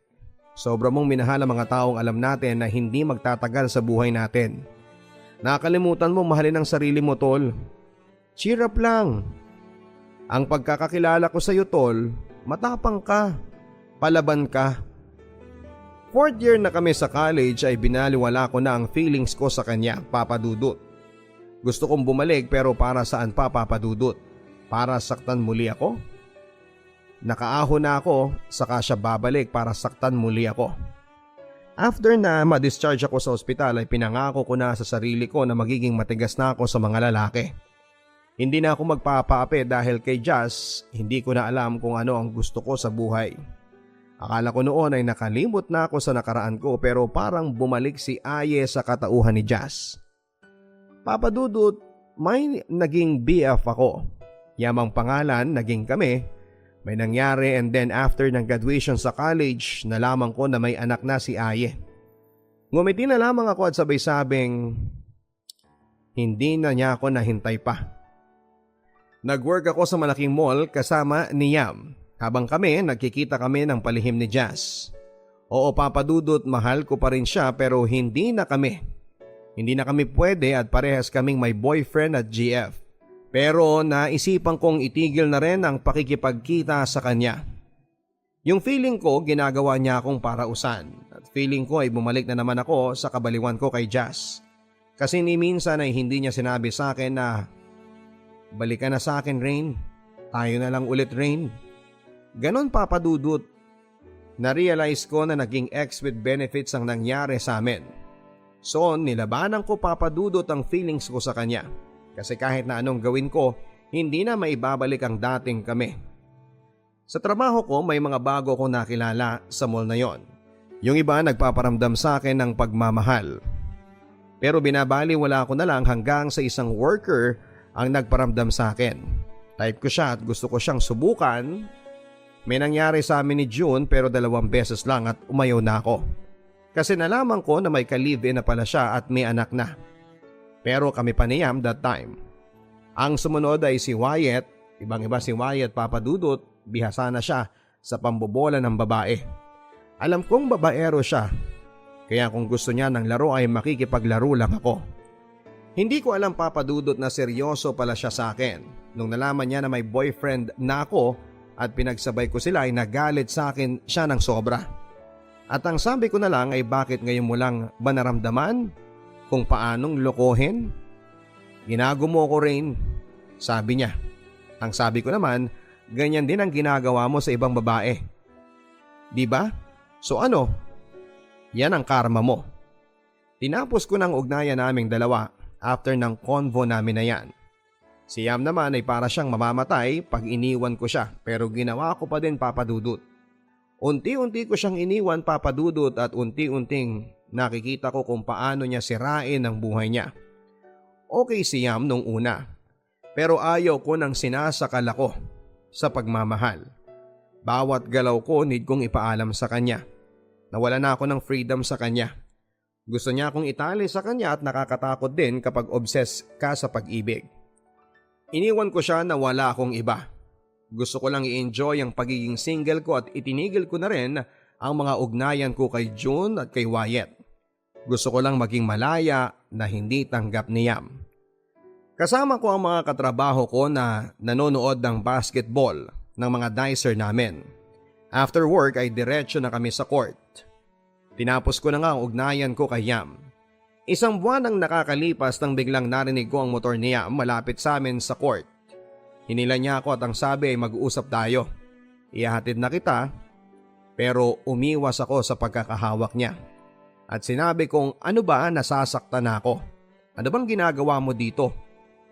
Sobra mong minahal ang mga taong alam natin na hindi magtatagal sa buhay natin. Nakalimutan mo mahalin ang sarili mo, Tol. Cheer up lang. Ang pagkakakilala ko sa iyo, Tol, matapang ka. Palaban ka. Fourth year na kami sa college ay binaliwala ko na ang feelings ko sa kanya, Papa Dudut. Gusto kong bumalik pero para saan pa, Papa Dudut? Para saktan muli ako? Nakaahon na ako, saka siya babalik para saktan muli ako. After na ma-discharge ako sa ospital ay pinangako ko na sa sarili ko na magiging matigas na ako sa mga lalaki. Hindi na ako magpapaapi dahil kay Jazz, hindi ko na alam kung ano ang gusto ko sa buhay. Akala ko noon ay nakalimot na ako sa nakaraan ko pero parang bumalik si Aye sa katauhan ni Jazz. Papa Dudut, may naging BF ako. Yamang pangalan, naging kami. May nangyari and then after ng graduation sa college, nalaman ko na may anak na si Aye. Ngumiti na lamang ako at sabay-sabing hindi na niya ako nahintay pa. Nag-work ako sa malaking mall kasama ni Yam. Habang kami, nagkikita kami ng palihim ni Jazz. Oo, Papa Dudut, mahal ko pa rin siya pero hindi na kami. Hindi na kami pwede at parehas kaming may boyfriend at GF. Pero naisipan kong itigil na rin ang pakikipagkita sa kanya. Yung feeling ko ginagawa niya akong parausan at feeling ko ay bumalik na naman ako sa kabaliwan ko kay Jazz. Kasi ni minsan ay hindi niya sinabi sa akin na balikan na sa akin Rain, tayo na lang ulit Rain. Ganon papadudot. Na-realize ko na naging ex with benefits ang nangyari sa amin. So nilabanan ko papadudot ang feelings ko sa kanya. Kasi kahit na anong gawin ko, hindi na maibabalik ang dating kami. Sa trabaho ko may mga bago ko nakilala sa mall na yon. Yung iba nagpaparamdam sa akin ng pagmamahal. Pero binabaliwala ko na lang hanggang sa isang worker ang nagparamdam sa akin. Type ko siya at gusto ko siyang subukan. May nangyari sa amin ni June pero 2 beses lang at umayaw na ako. Kasi nalaman ko na may ka-live-in na pala siya at may anak na. Pero kami pa ni Yam that time. Ang sumunod ay si Wyatt. Ibang-iba si Wyatt papadudot. Bihasa na siya sa pambobola ng babae. Alam kong babaero siya. Kaya kung gusto niya ng laro ay makikipaglaro lang ako. Hindi ko alam papadudot na seryoso pala siya sa akin. Nung nalaman niya na may boyfriend na ako at pinagsabay ko sila ay nagalit sa akin siya ng sobra. At ang sabi ko na lang ay bakit ngayon mo lang ba naramdaman kung paanong lokohin? Ginago mo ko Rain, sabi niya. Ang sabi ko naman, ganyan din ang ginagawa mo sa ibang babae. Di ba? So ano? Yan ang karma mo. Tinapos ko ng ugnayan naming dalawa after ng convo namin na yan. Si Yam naman ay para siyang mamamatay pag iniwan ko siya pero ginawa ko pa din papadudot. Unti-unti ko siyang iniwan papadudot at unti-unting nakikita ko kung paano niya sirain ang buhay niya. Okay si Yam nung una pero ayaw ko nang sinasakal ako sa pagmamahal. Bawat galaw ko need kong ipaalam sa kanya. Nawala na ako ng freedom sa kanya. Gusto niya akong itali sa kanya at nakakatakot din kapag obsessed ka sa pag-ibig. Iniwan ko siya na wala akong iba. Gusto ko lang i-enjoy ang pagiging single ko at itinigil ko na rin ang mga ugnayan ko kay June at kay Wyatt. Gusto ko lang maging malaya na hindi tanggap ni Yam. Kasama ko ang mga katrabaho ko na nanonood ng basketball ng mga dicer namin. After work ay diretso na kami sa court. Tinapos ko na nga ang ugnayan ko kay Yam. Isang buwan ang nakakalipas nang biglang narinig ko ang motor ni Yam malapit sa amin sa court. Hinila niya ako at ang sabi ay mag-uusap tayo. Ihahatid na kita pero umiwas ako sa pagkakahawak niya. At sinabi kong ano ba nasasaktan na ako? Ano bang ginagawa mo dito?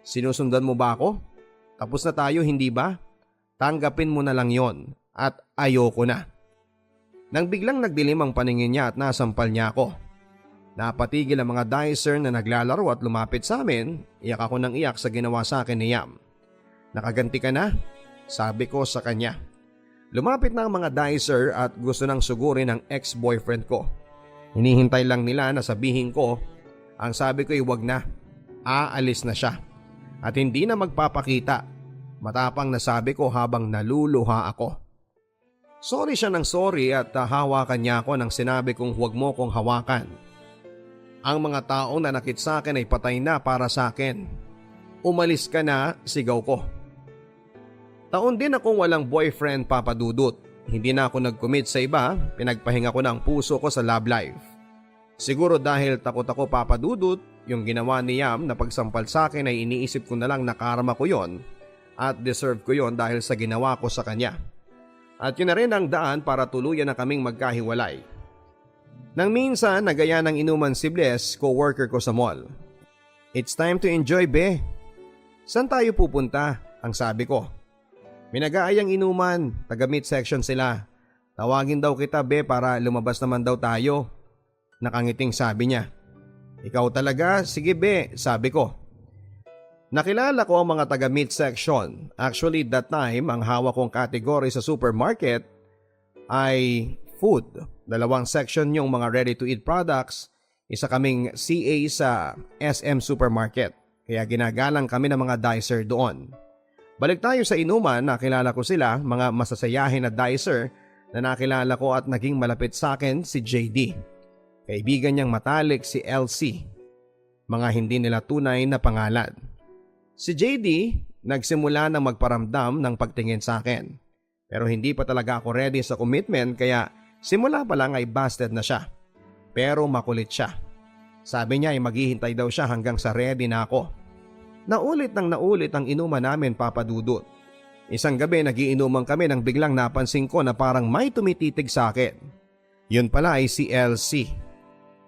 Sinusundan mo ba ako? Tapos na tayo hindi ba? Tanggapin mo na lang yon at ayoko na. Nang biglang nagdilim ang paningin niya at nasampal niya ako. Napatigil ang mga dicer na naglalaro at lumapit sa amin. Iyak ako ng iyak sa ginawa sa akin ni Yam. Nakaganti ka na? Sabi ko sa kanya. Lumapit na ang mga dicer at gusto nang sugurin ang ex-boyfriend ko. Hinihintay lang nila na sabihin ko. Ang sabi ko ay wag na. Aalis na siya. At hindi na magpapakita. Matapang na sabi ko habang naluluha ako. Sorry siya ng sorry at hawakan niya ako nang sinabi kong huwag mo kong hawakan. Ang mga taong nanakit sa akin ay patay na para sa akin. Umalis ka na, sigaw ko. Taon din akong walang boyfriend papadudot. Hindi na ako nag-commit sa iba, pinagpahinga ko na ang puso ko sa love life. Siguro dahil takot ako papadudot, yung ginawa ni Yam na pagsampal sa akin ay iniisip ko na lang na karma ko yon at deserve ko yon dahil sa ginawa ko sa kanya. At yun na rin ang daan para tuluyan na kaming magkahiwalay. Nang minsan nagaya ng inuman si Bless, co-worker ko sa mall. It's time to enjoy be. Saan tayo pupunta? Ang sabi ko. May nag-aayang inuman, taga-meat section sila. Tawagin daw kita be para lumabas naman daw tayo. Nakangiting sabi niya. Ikaw talaga? Sige be, sabi ko. Nakilala ko ang mga taga-meat section. Actually that time ang hawak kong category sa supermarket ay food. 2 section yung mga ready-to-eat products. Isa kaming CA sa SM Supermarket. Kaya ginagalang kami ng mga dicer doon. Balik tayo sa inuman, nakilala ko sila, mga masasayahin na dicer na nakilala ko at naging malapit sa akin si JD. Kaibigan niyang matalik si LC. Mga hindi nila tunay na pangalan. Si JD nagsimula ng magparamdam ng pagtingin sa akin. Pero hindi pa talaga ako ready sa commitment kaya simula pa lang ay busted na siya. Pero makulit siya. Sabi niya ay maghihintay daw siya hanggang sa ready na ako. Naulit nang naulit ang inuman namin, Papa Dudut. Isang gabi nagiinuman kami nang biglang napansin ko na parang may tumititig sa akin. Yun pala ay si Elsie.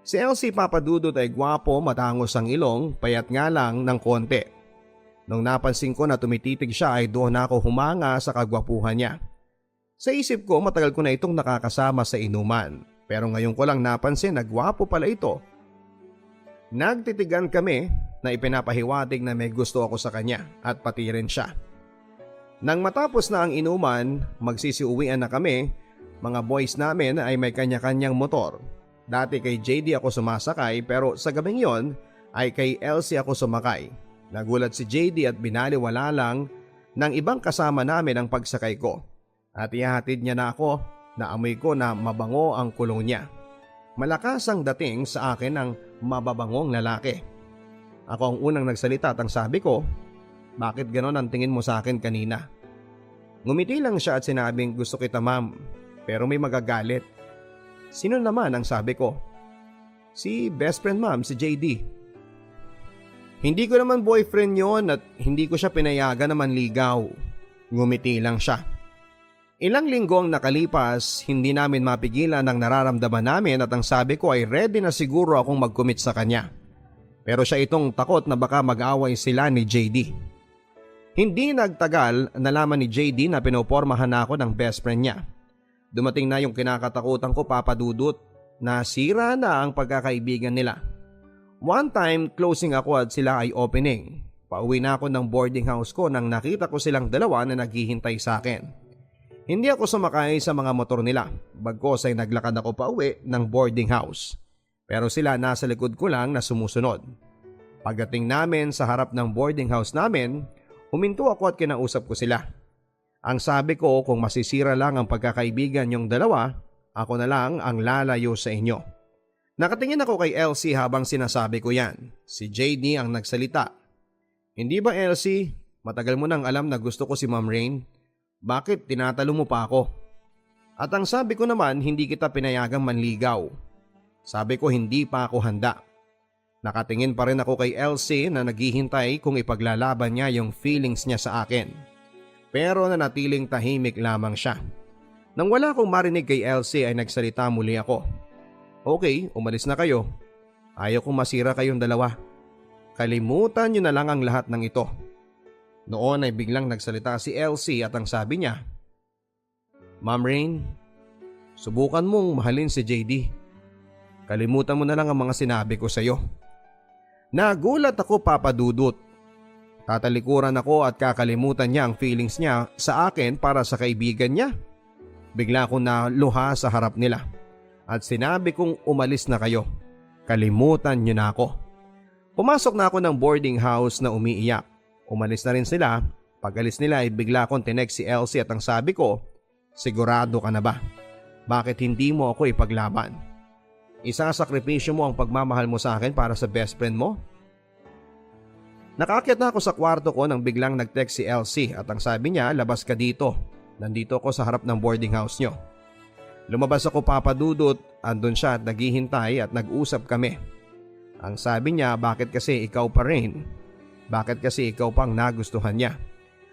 Si Elsie, Papa Dudut, ay gwapo, matangos ang ilong, payat nga lang ng konti. Nung napansin ko na tumititig siya ay doon ako humanga sa kagwapuhan niya. Sa isip ko matagal ko na itong nakakasama sa inuman, pero ngayon ko lang napansin na gwapo pala ito. Nagtitigan kami na ipinapahiwatig na may gusto ako sa kanya at pati rin siya. Nang matapos na ang inuman, magsisiuwian na kami. Mga boys namin ay may kanya-kanyang motor. Dati kay JD ako sumasakay pero sa gabing yon ay kay Elsie ako sumakay. Nagulat si JD at binaliwala lang ng ibang kasama namin ang pagsakay ko. At ihahatid niya na ako na amoy ko na mabango ang kulong niya. Malakas ang dating sa akin ng mababangong lalaki. Ako ang unang nagsalita at ang sabi ko, "Bakit ganon ang tingin mo sa akin kanina?" Ngumiti lang siya at sinabing, "Gusto kita, ma'am, pero may magagalit." "Sino naman?" ang sabi ko. "Si best friend, ma'am, si JD." "Hindi ko naman boyfriend yon at hindi ko siya pinayagan na manligaw." Ngumiti lang siya. Ilang linggo ang nakalipas, hindi namin mapigilan ang nararamdaman namin at ang sabi ko ay ready na siguro akong mag-commit sa kanya. Pero siya itong takot na baka mag-away sila ni JD. Hindi nagtagal, nalaman ni JD na pinopormahan na ako ng best friend niya. Dumating na yung kinakatakutan ko, Papa Dudut, na sira na ang pagkakaibigan nila. One time, closing ako at sila ay opening. Pauwi na ako ng boarding house ko nang nakita ko silang dalawa na naghihintay sa akin. Hindi ako sumakay sa mga motor nila, bagkos ay naglakad ako pauwi ng boarding house. Pero sila nasa likod ko lang na sumusunod. Pagdating namin sa harap ng boarding house namin, huminto ako at kinausap ko sila. Ang sabi ko, kung masisira lang ang pagkakaibigan yung dalawa, ako na lang ang lalayo sa inyo. Nakatingin ako kay Elsie habang sinasabi ko yan. Si JD ang nagsalita. "Hindi ba, Elsie? Matagal mo nang alam na gusto ko si Ma'am Rain. Bakit tinatalo mo pa ako?" At ang sabi ko naman, "Hindi kita pinayagang manligaw." Sabi ko hindi pa ako handa. Nakatingin pa rin ako kay Elsie na naghihintay kung ipaglalaban niya yung feelings niya sa akin. Pero nanatiling tahimik lamang siya. Nang wala akong marinig kay Elsie ay nagsalita muli ako. "Okay, umalis na kayo. Ayaw kong masira kayong dalawa. Kalimutan niyo na lang ang lahat ng ito." Noon ay biglang nagsalita si Elsie at ang sabi niya, "Ma'am Rain, subukan mong mahalin si JD. Kalimutan mo na lang ang mga sinabi ko sa iyo." Nagulat ako, Papa Dudut. Tatalikuran ako at kakalimutan niya ang feelings niya sa akin para sa kaibigan niya. Bigla akong naluha sa harap nila at sinabi kong umalis na kayo. Kalimutan niyo na ako. Pumasok na ako ng boarding house na umiiyak. Umalis na rin sila. Pag-alis nila ay bigla akong tinext si Elsie at ang sabi ko, "Sigurado ka na ba? Bakit hindi mo ako ipaglaban? Isasakripisyo mo ang pagmamahal mo sa akin para sa best friend mo?" Nakaakyat na ako sa kwarto ko nang biglang nag-text si Elsie at ang sabi niya, "Labas ka dito. Nandito ako sa harap ng boarding house nyo." Lumabas ako, Papa Dudut. Andun siya at naghihintay at nag-usap kami. Ang sabi niya, bakit kasi ikaw pa rin? Bakit kasi ikaw pang nagustuhan niya?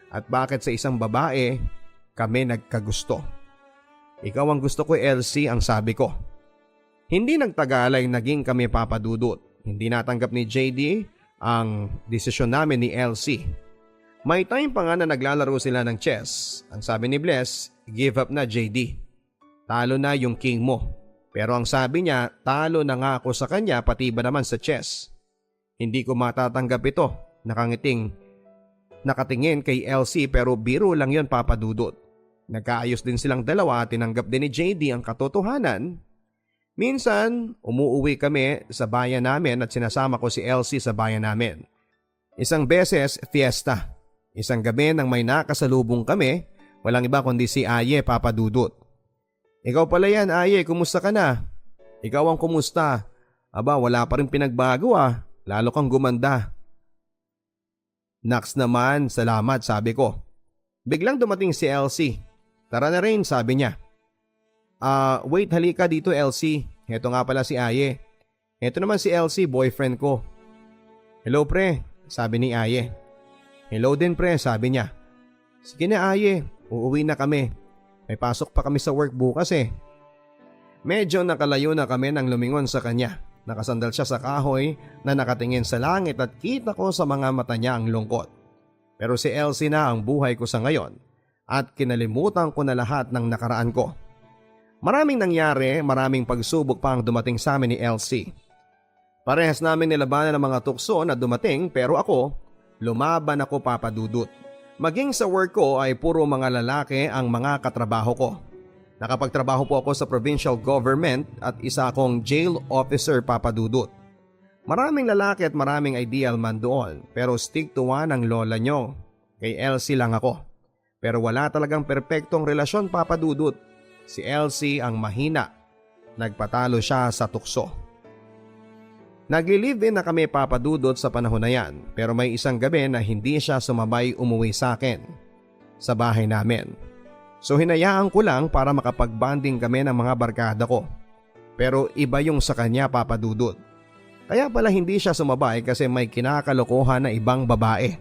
At bakit sa isang babae kami nagkagusto? "Ikaw ang gusto ko, Elsie," ang sabi ko. Hindi nagtagal ay naging kami, Papa Dudut. Hindi natanggap ni JD ang desisyon namin ni Elsie. May time pa nga na naglalaro sila ng chess. Ang sabi ni Bless, "Give up na, JD. Talo na yung king mo." Pero ang sabi niya, talo na nga ako sa kanya pati ba naman sa chess. Hindi ko matatanggap ito. Nakatingin kay Elsie pero biro lang yon, Papa Dudut. Nagkaayos din silang dalawa at tinanggap din ni JD ang katotohanan. Minsan, umuuwi kami sa bayan namin at sinasama ko si Elsie sa bayan namin. Isang beses, fiesta. Isang gabi nang may nakasalubong kami, walang iba kundi si Aye, Papa Dudut. "Ikaw pala yan, Aye, kumusta ka na?" "Ikaw ang kumusta?" "Aba, wala pa rin pinagbago ah, lalo kang gumanda." "Naks naman, salamat," sabi ko. Biglang dumating si Elsie. Tara na rin, sabi niya. Wait, halika dito Elsie. Heto nga pala si Aye. Heto naman si Elsie, boyfriend ko. Hello pre, sabi ni Aye. Hello din pre, sabi niya. Sige na Aye, uuwi na kami. May pasok pa kami sa work bukas eh. Medyo nakalayo na kami nang lumingon sa kanya. Nakasandal siya sa kahoy na nakatingin sa langit at kita ko sa mga mata niya ang lungkot. Pero si Elsie na ang buhay ko sa ngayon at kinalimutan ko na lahat ng nakaraan ko. Maraming nangyari, maraming pagsubok pa ang dumating sa amin ni Elsie. Parehas namin nilabanan ng mga tukso na dumating pero ako, lumaban ako papadudot. Maging sa work ko ay puro mga lalaki ang mga katrabaho ko. Nakapagtrabaho po ako sa provincial government at isa akong jail officer papadudot. Maraming lalaki at maraming ideal man doon pero stick to one ang lola nyo. Kay Elsie lang ako. Pero wala talagang perpektong relasyon papadudot. Si Elsie ang mahina. Nagpatalo siya sa tukso. Nagli-live-in na kami papadudot sa panahon na yan pero may isang gabi na hindi siya sumabay umuwi sa akin sa bahay namin. So hinayaan ko lang para makapag-bonding kami ng mga barkada ko. Pero iba yung sa kanya papadudot. Kaya pala hindi siya sumabay kasi may kinakalokohan na ibang babae.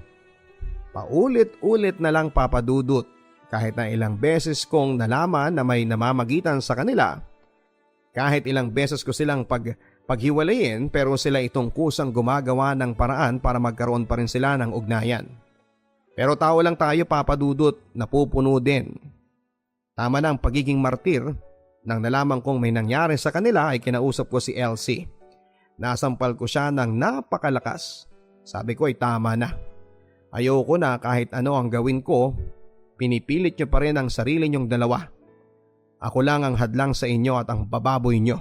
Paulit-ulit na lang papadudot kahit na ilang beses kong nalaman na may namamagitan sa kanila. Kahit ilang beses ko silang paghiwalayin pero sila itong kusang gumagawa ng paraan para magkaroon pa rin sila ng ugnayan. Pero tao lang tayo papadudot, napupuno din. Tama na ang pagiging martir. Nang nalaman kong may nangyari sa kanila ay kinausap ko si Elsie. Nasampal ko siya ng napakalakas. Sabi ko ay tama na. Ayoko na kahit ano ang gawin ko, pinipilit niyo pa rin ang sarili niyong dalawa. Ako lang ang hadlang sa inyo at ang bababoy niyo.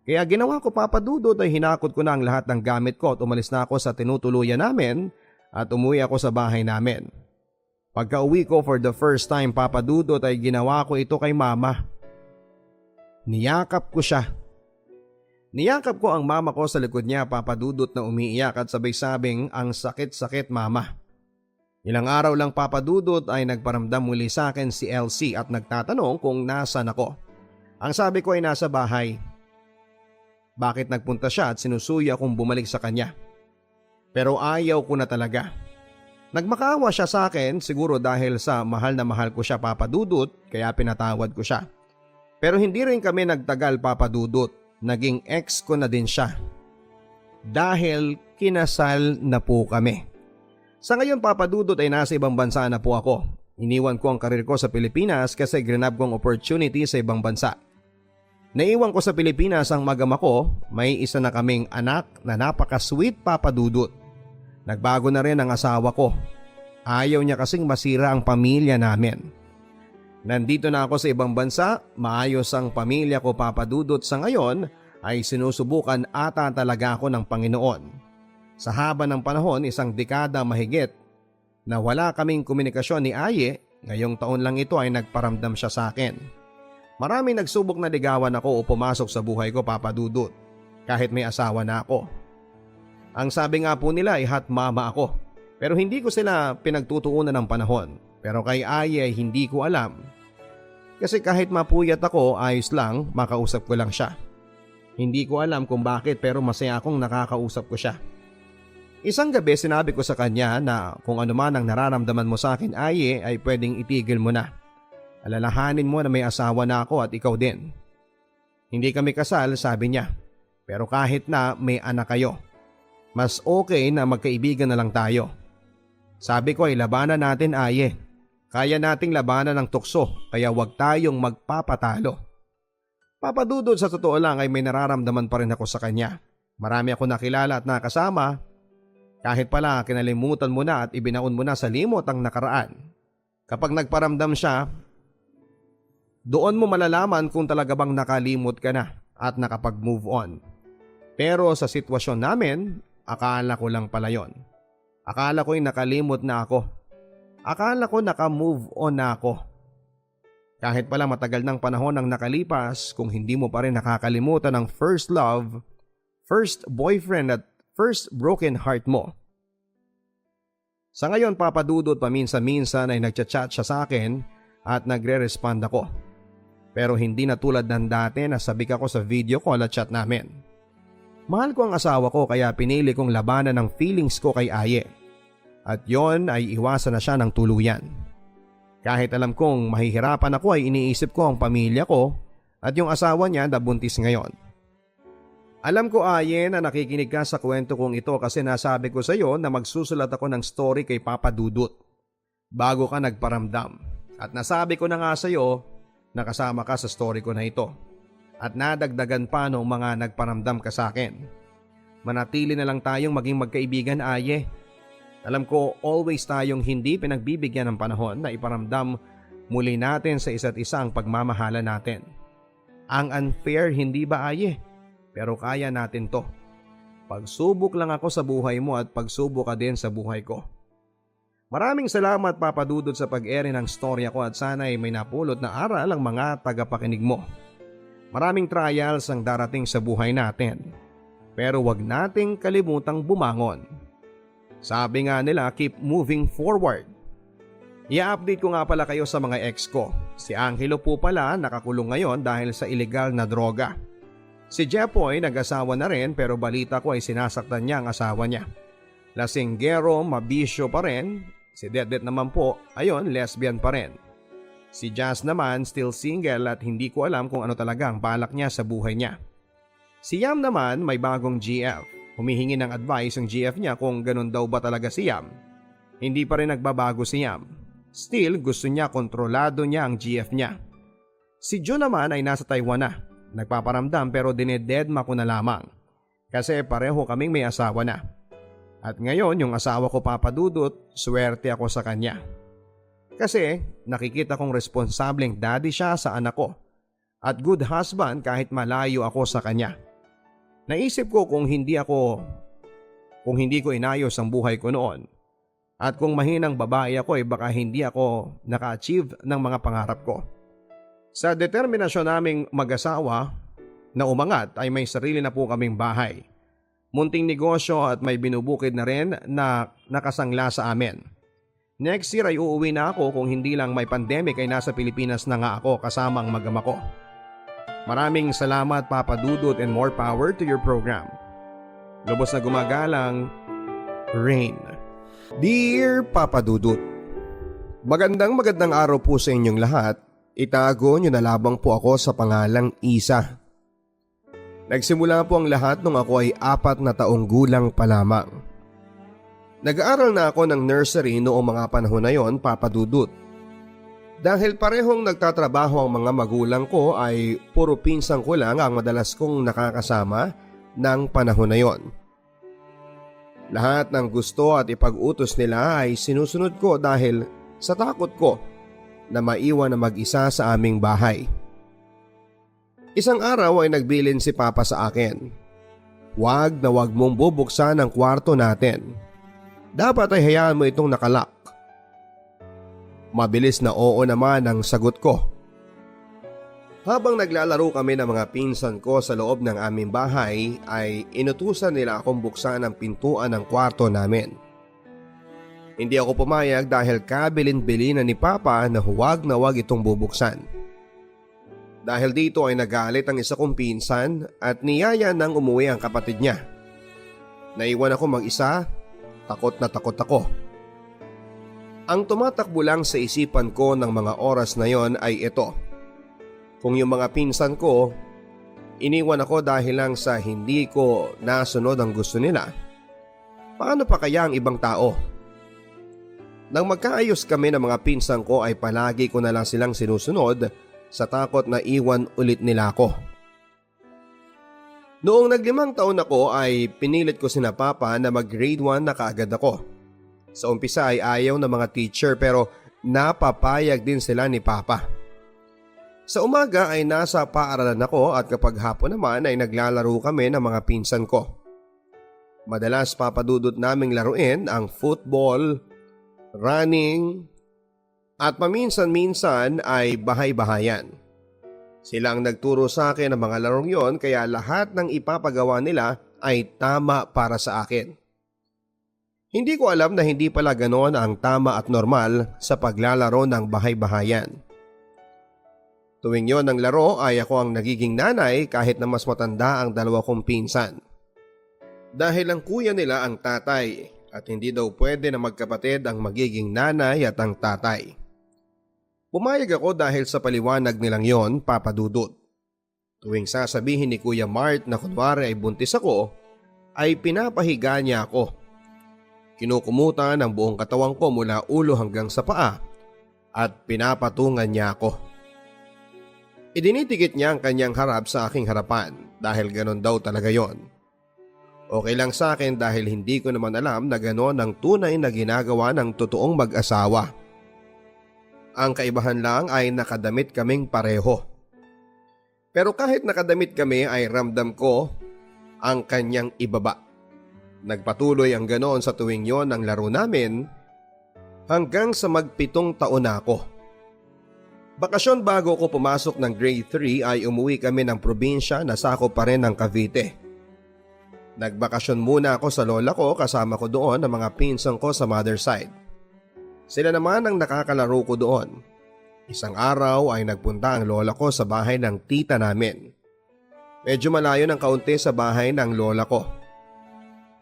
Kaya ginawa ko papadudot ay hinakot ko na ang lahat ng gamit ko at umalis na ako sa tinutuluyan namin at umuwi ako sa bahay namin. Pagka-uwi ko for the first time papadudot ay ginawa ko ito kay mama. Niyakap ko siya. Niyakap ko ang mama ko sa likod niya papadudot na umiiyak at sabay-sabing ang sakit-sakit mama. Ilang araw lang papadudot ay nagparamdam muli sa akin si Elsie at nagtatanong kung nasan ako. Ang sabi ko ay nasa bahay. Bakit nagpunta siya at sinusuya akong bumalik sa kanya? Pero ayaw ko na talaga. Nagmakaawa siya sa akin siguro dahil sa mahal na mahal ko siya papadudot kaya pinatawad ko siya. Pero hindi rin kami nagtagal papadudot, naging ex ko na din siya. Dahil kinasal na po kami. Sa ngayon papadudot ay nasa ibang bansa na po ako. Iniwan ko ang karir ko sa Pilipinas kasi grinab ko ang opportunity sa ibang bansa. Naiwan ko sa Pilipinas ang magama ko, may isa na kaming anak na napaka-sweet papadudot. Nagbago na rin ang asawa ko. Ayaw niya kasing masira ang pamilya namin. Nandito na ako sa ibang bansa, maayos ang pamilya ko papadudot sa ngayon ay sinusubukan ata talaga ako ng Panginoon. Sa haba ng panahon, isang dekada mahigit na wala kaming komunikasyon ni Aye, ngayong taon lang ito ay nagparamdam siya sa akin. Maraming nagsubok na ligawan ako o pumasok sa buhay ko papadudot kahit may asawa na ako. Ang sabi nga po nila ay hot mama ako pero hindi ko sila pinagtutuunan ng panahon. Pero kay Aye ay hindi ko alam. Kasi kahit mapuyat ako ayos lang, makausap ko lang siya. Hindi ko alam kung bakit pero masaya akong nakakausap ko siya. Isang gabi sinabi ko sa kanya na kung ano man ang nararamdaman mo sa akin Aye ay pwedeng itigil mo na. Alalahanin mo na may asawa na ako at ikaw din. Hindi kami kasal sabi niya. Pero kahit na may anak kayo. Mas okay na magkaibigan na lang tayo. Sabi ko ay labanan natin Aye. Kaya nating labanan ng tukso kaya wag tayong magpapatalo. Papadudod sa totoo lang ay may nararamdaman pa rin ako sa kanya. Marami ako nakilala at nakasama. Kahit pala kinalimutan mo na at ibinaon mo na sa limot ang nakaraan. Kapag nagparamdam siya, doon mo malalaman kung talaga bang nakalimot ka na at nakapag-move on. Pero sa sitwasyon namin, akala ko lang pala yon. Akala ko'y nakalimot na ako. Akala ko naka-move on na ako. Kahit pala matagal ng panahon ang nakalipas, kung hindi mo pa rin nakakalimutan ang first love, first boyfriend at first broken heart mo. Sa ngayon papadudot paminsan-minsan ay nagchat-chat siya sa akin at nagre-respond ako. Pero hindi na tulad ng dati na sabik ako sa video call at chat namin. Mahal ko ang asawa ko kaya pinili kong labanan ang feelings ko kay Aye. At yon ay iwasan na siya ng tuluyan. Kahit alam kong mahihirapan ako ay iniisip ko ang pamilya ko at yung asawa niya na buntis ngayon. Alam ko Aye na nakikinig ka sa kwento kong ito kasi nasabi ko sa iyo na magsusulat ako ng story kay Papa Dudut bago ka nagparamdam. At nasabi ko na nga sa iyo na kasama ka sa story ko na ito. At nadagdagan pa noong mga nagparamdam ka sa akin. Manatili na lang tayong maging magkaibigan Aye. Alam ko always tayong hindi pinagbibigyan ng panahon na iparamdam muli natin sa isa't isa ang pagmamahala natin. Ang unfair hindi ba Aye? Pero kaya natin to. Pagsubok lang ako sa buhay mo at pagsubok ka din sa buhay ko. Maraming salamat Papa Dudut sa pag-ere ng storya ko at sana'y may napulot na aral ang mga tagapakinig mo. Maraming trials ang darating sa buhay natin. Pero wag nating kalimutang bumangon. Sabi nga nila, keep moving forward. I-update ko nga pala kayo sa mga ex ko. Si Angelo po pala nakakulong ngayon dahil sa illegal na droga. Si Jepoy nag-asawa na rin pero balita ko ay sinasaktan niya ang asawa niya. Lasinggero, mabisyo pa rin. Si Det naman po, ayon, lesbian pa rin. Si Jazz naman still single at hindi ko alam kung ano talaga ang balak niya sa buhay niya. Si Yam naman may bagong GF. Humihingi ng advice ang GF niya kung ganun daw ba talaga si Yam. Hindi pa rin nagbabago si Yam. Still gusto niya kontrolado niya ang GF niya. Si Joe naman ay nasa Taiwan na. Nagpaparamdam pero dinededma ko na lamang. Kasi pareho kaming may asawa na. At ngayon yung asawa ko Papa Dudut, swerte ako sa kanya. Kasi nakikita kong responsableng daddy siya sa anak ko at good husband kahit malayo ako sa kanya. Naisip ko kung hindi ko inayos ang buhay ko noon at kung mahinang babae ako baka hindi ako naka-achieve ng mga pangarap ko. Sa determinasyon naming mag-asawa na umangat ay may sarili na po kaming bahay, munting negosyo at may binubukid na rin na nakasangla sa amin. Next year ay uuwi na ako kung hindi lang may pandemic ay nasa Pilipinas na nga ako kasama ang mag-ama ko. Maraming salamat Papa Dudut and more power to your program. Lubos na gumagalang, Rain. Dear Papa Dudut, magandang araw po sa inyong lahat. Itago nyo na labang po ako sa pangalang Isa. Nagsimula po ang lahat nung ako ay 4 na taong gulang pa lamang. Nag-aaral na ako ng nursery noong mga panahon na yon, Papa Dudut. Dahil parehong nagtatrabaho ang mga magulang ko ay puro pinsang ko lang ang madalas kong nakakasama ng panahon na yon. Lahat ng gusto at ipag-utos nila ay sinusunod ko dahil sa takot ko na maiwan na mag-isa sa aming bahay. Isang araw ay nagbilin si Papa sa akin. Wag na wag mong bubuksan ang kwarto natin. Dapat ay hayaan mo itong nakalak. Mabilis na oo naman ang sagot ko. Habang naglalaro kami ng mga pinsan ko sa loob ng aming bahay ay inutusan nila akong buksan ang pintuan ng kwarto namin. Hindi ako pumayag dahil kabilin-bilin ni Papa na huwag na huwag itong bubuksan. Dahil dito ay nagalit ang isa kong pinsan at niyaya nang umuwi ang kapatid niya. Naiwan ako mag-isa. Takot na takot ako. Ang tumatakbo lang sa isipan ko ng mga oras na yon ay ito. Kung yung mga pinsan ko, iniwan ako dahil lang sa hindi ko nasunod ang gusto nila, paano pa kaya ang ibang tao? Nang magkaayos kami ng mga pinsan ko ay palagi ko na lang silang sinusunod sa takot na iwan ulit nila ako. Noong nag-5 taon ako ay pinilit ko sina Papa na mag-grade 1 na kaagad ako. Sa umpisa ay ayaw ng mga teacher pero napapayag din sila ni Papa. Sa umaga ay nasa paaralan ako at kapag hapon naman ay naglalaro kami ng mga pinsan ko. Madalas papadudot naming laruin ang football, running at paminsan-minsan ay bahay-bahayan. Sila ang nagturo sa akin ng mga larong yon kaya lahat ng ipapagawa nila ay tama para sa akin. Hindi ko alam na hindi pala ganon ang tama at normal sa paglalaro ng bahay-bahayan. Tuwing yon ng laro ay ako ang nagiging nanay kahit na mas matanda ang dalawa kong pinsan. Dahil ang kuya nila ang tatay at hindi daw pwede na magkapatid ang magiging nanay at ang tatay. Pumayag ako dahil sa paliwanag nilang yon, Papa Dudut. Tuwing sasabihin ni Kuya Mart na kunwari ay buntis ako, ay pinapahiga niya ako. Kinukumutan ang buong katawan ko mula ulo hanggang sa paa at pinapatungan niya ako. Idinitikit niya ang kanyang harap sa aking harapan dahil ganon daw talaga yon. Okay lang sa akin dahil hindi ko naman alam na ganon ang tunay na ginagawa ng totoong mag-asawa. Ang kaibahan lang ay nakadamit kaming pareho. Pero kahit nakadamit kami ay ramdam ko ang kanyang ibaba. Nagpatuloy ang ganon sa tuwing yon ng laro namin hanggang sa mag-7 taon na ako. Bakasyon bago ko pumasok ng grade 3 ay umuwi kami ng probinsya na sakop pa rin ng Cavite. Nagbakasyon muna ako sa lola ko, kasama ko doon ang mga pinsan ko sa mother side. Sila naman ang nakakalaro ko doon. Isang araw ay nagpunta ang lola ko sa bahay ng tita namin. Medyo malayo ng kaunti sa bahay ng lola ko.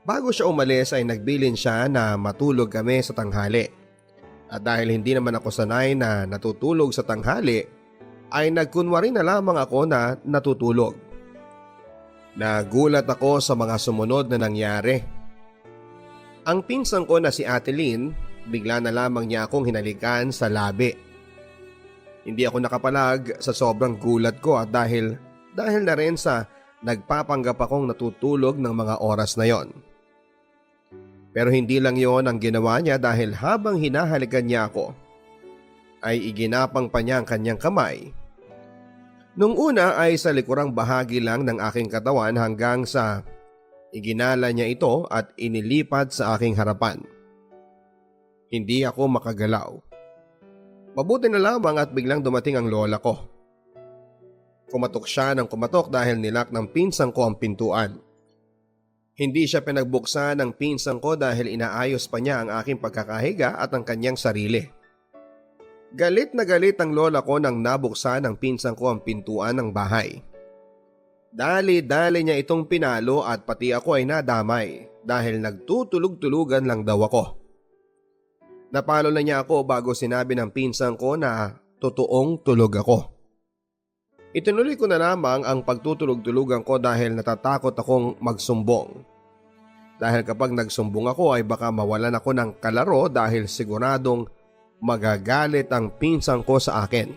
Bago siya umalis ay nagbilin siya na matulog kami sa tanghali. At dahil hindi naman ako sanay na natutulog sa tanghali, ay nagkunwari na lamang ako na natutulog. Nagulat ako sa mga sumunod na nangyari. Ang pinsan ko na si Ate Lynn, bigla na lamang niya akong hinalikan sa labi. Hindi ako nakapalag sa sobrang gulat ko at dahil na rin sa nagpapanggap akong natutulog ng mga oras na yon. Pero hindi lang yon ang ginawa niya dahil habang hinahalikan niya ako, ay iginapang pa niya ang kanyang kamay. Nung una ay sa likurang bahagi lang ng aking katawan hanggang sa iginala niya ito at inilipat sa aking harapan. Hindi ako makagalaw. Mabuti na lamang at biglang dumating ang lola ko. Kumatok siya ng kumatok dahil nilak ng pinsan ko ang pintuan. Hindi siya pinagbuksan ng pinsan ko dahil inaayos pa niya ang aking pagkakahiga at ang kanyang sarili. Galit na galit ang lola ko nang nabuksan ng pinsan ko ang pintuan ng bahay. Dali-dali niya itong pinalo at pati ako ay nadamay dahil nagtutulog-tulugan lang daw ako. Napalo na niya ako bago sinabi ng pinsan ko na totoong tulog ako. Itinuloy ko na lamang ang pagtutulog-tulugan ko dahil natatakot akong magsumbong. Dahil kapag nagsumbong ako ay baka mawalan ako ng kalaro dahil siguradong magagalit ang pinsan ko sa akin.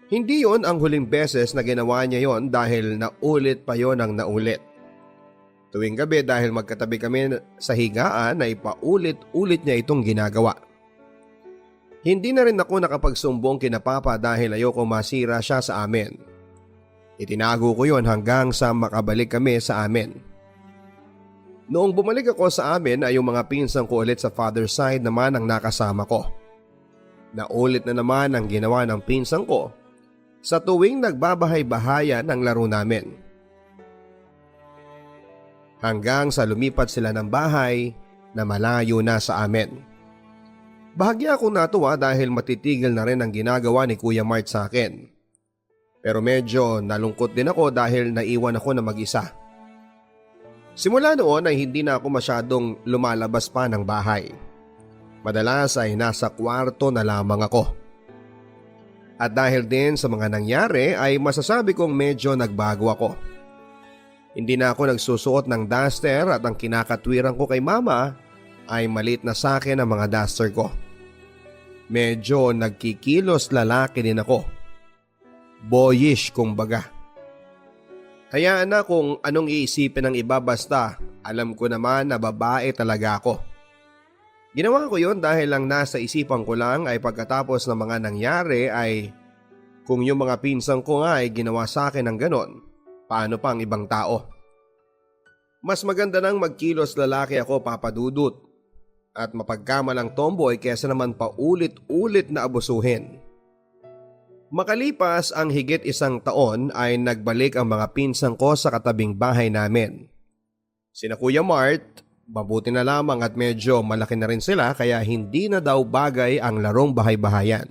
Hindi yon ang huling beses na ginawa niya yon dahil naulit pa yon ang naulit. Tuwing gabi dahil magkatabi kami sa higaan ay paulit-ulit niya itong ginagawa. Hindi na rin ako nakapagsumbong kina Papa dahil ayoko masira siya sa amin. Itinago ko yon hanggang sa makabalik kami sa amin. Noong bumalik ako sa amin ay yung mga pinsan ko ulit sa father side naman ang nakasama ko. Naulit na naman ang ginawa ng pinsan ko sa tuwing nagbabahay-bahayan ng laro namin. Hanggang sa lumipat sila ng bahay na malayo na sa amin. Bahagya akong natuwa dahil matitigil na rin ang ginagawa ni Kuya Mart sa akin. Pero medyo nalungkot din ako dahil naiwan ako na mag-isa. Simula noon ay hindi na ako masyadong lumalabas pa ng bahay. Madalas ay nasa kwarto na lamang ako. At dahil din sa mga nangyari ay masasabi kong medyo nagbago ako. Hindi na ako nagsusuot ng duster at ang kinakatwiran ko kay mama ay maliit na sa akin ang mga duster ko. Medyo nagkikilos lalaki din ako. Boyish kumbaga. Hayaan na kung anong iisipin ng iba basta alam ko naman na babae talaga ako. Ginawa ko yon dahil lang nasa isipan ko lang ay pagkatapos ng mga nangyari ay kung yung mga pinsan ko nga ay ginawa sa akin ng ganon, paano pa ang ibang tao? Mas maganda nang magkilos lalaki ako, Papa Dudut, at mapagkamalang tomboy kesa naman paulit-ulit na abusuhin. Makalipas ang higit 1 taon ay nagbalik ang mga pinsan ko sa katabing bahay namin. Sina Kuya Mart, mabuti na lamang at medyo malaki na rin sila kaya hindi na daw bagay ang larong bahay-bahayan.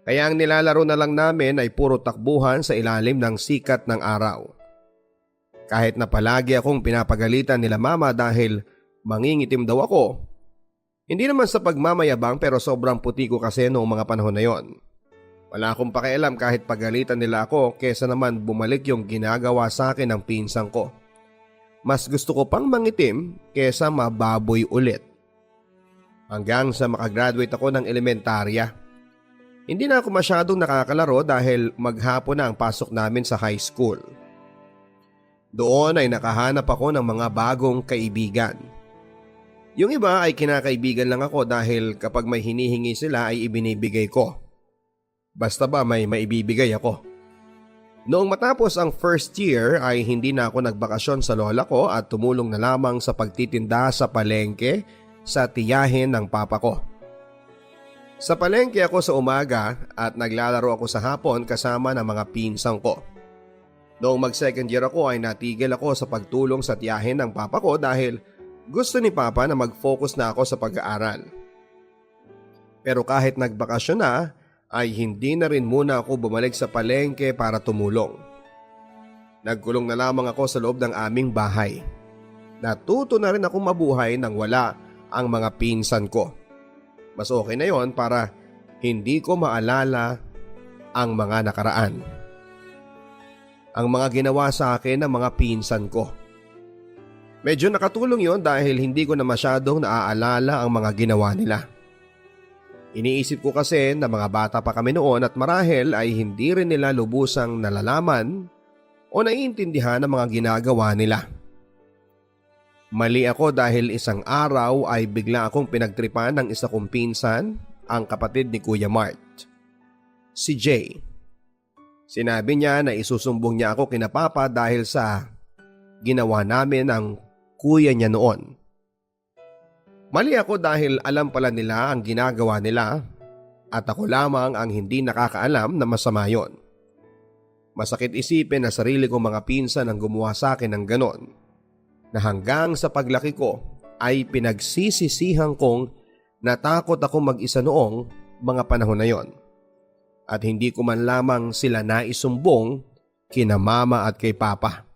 Kaya ang nilalaro na lang namin ay puro takbuhan sa ilalim ng sikat ng araw. Kahit na palagi akong pinapagalitan nila mama dahil mangingitim daw ako. Hindi naman sa pagmamayabang pero sobrang puti ko kasi noong mga panahon na yon. Wala akong pakialam kahit pagalitan nila ako kesa naman bumalik yung ginagawa sa akin ng pinsang ko. Mas gusto ko pang mangitim kesa mababoy ulit. Hanggang sa makagraduate ako ng elementarya. Hindi na ako masyadong nakakalaro dahil maghapon na ang pasok namin sa high school. Doon ay nakahanap ako ng mga bagong kaibigan. Yung iba ay kinakaibigan lang ako dahil kapag may hinihingi sila ay ibinibigay ko. Basta ba may maibibigay ako. Noong matapos ang first year ay hindi na ako nagbakasyon sa lola ko at tumulong na lamang sa pagtitinda sa palengke sa tiyahin ng papa ko. Sa palengke ako sa umaga at naglalaro ako sa hapon kasama ng mga pinsang ko. Noong mag-second year ako ay natigil ako sa pagtulong sa tiyahin ng papa ko dahil gusto ni papa na mag-focus na ako sa pag-aaral. Pero kahit nagbakasyon na ay hindi na rin muna ako bumalik sa palengke para tumulong. Nagkulong na lamang ako sa loob ng aming bahay. Natuto na rin akong mabuhay nang wala ang mga pinsan ko. Mas okay na yon para hindi ko maalala ang mga nakaraan. Ang mga ginawa sa akin ng mga pinsan ko. Medyo nakatulong yon dahil hindi ko na masyadong naaalala ang mga ginawa nila. Iniisip ko kasi na mga bata pa kami noon at marahil ay hindi rin nila lubusang nalalaman o naiintindihan ang mga ginagawa nila. Mali ako dahil isang araw ay bigla akong pinagtripan ng isa kong pinsan, ang kapatid ni Kuya Mart. Si Jay. Sinabi niya na isusumbong niya ako kina Papa dahil sa ginawa namin ng kuya niya noon. Mali ako dahil alam pala nila ang ginagawa nila at ako lamang ang hindi nakakaalam na masama yon. Masakit isipin na sarili kong mga pinsan ang gumawa sa akin ng ganon na hanggang sa paglaki ko ay pinagsisisihan kong natakot ako mag-isa noong mga panahon na yon at hindi ko man lamang sila naisumbong kina mama at kay papa.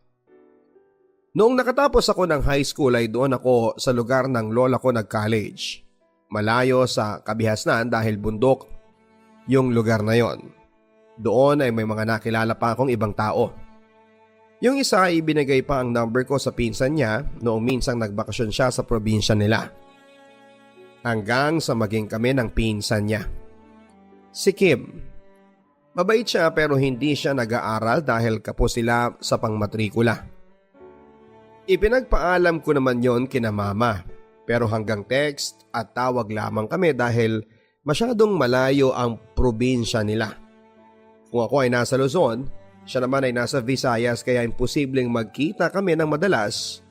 Noong nakatapos ako ng high school ay doon ako sa lugar ng lola ko nag-college. Malayo sa kabihasnan dahil bundok yung lugar na yon. Doon ay may mga nakilala pa akong ibang tao. Yung isa ay ibinigay pa ang number ko sa pinsan niya noong minsang nagbakasyon siya sa probinsya nila. Hanggang sa maging kami ng pinsan niya. Si Kim. Mabait siya pero hindi siya nag-aaral dahil kapos sila sa pangmatrikula. Ipinagpaalam ko naman yon kina mama pero hanggang text at tawag lamang kami dahil masyadong malayo ang probinsya nila. Kung ako ay nasa Luzon, siya naman ay nasa Visayas kaya imposibleng magkita kami ng madalas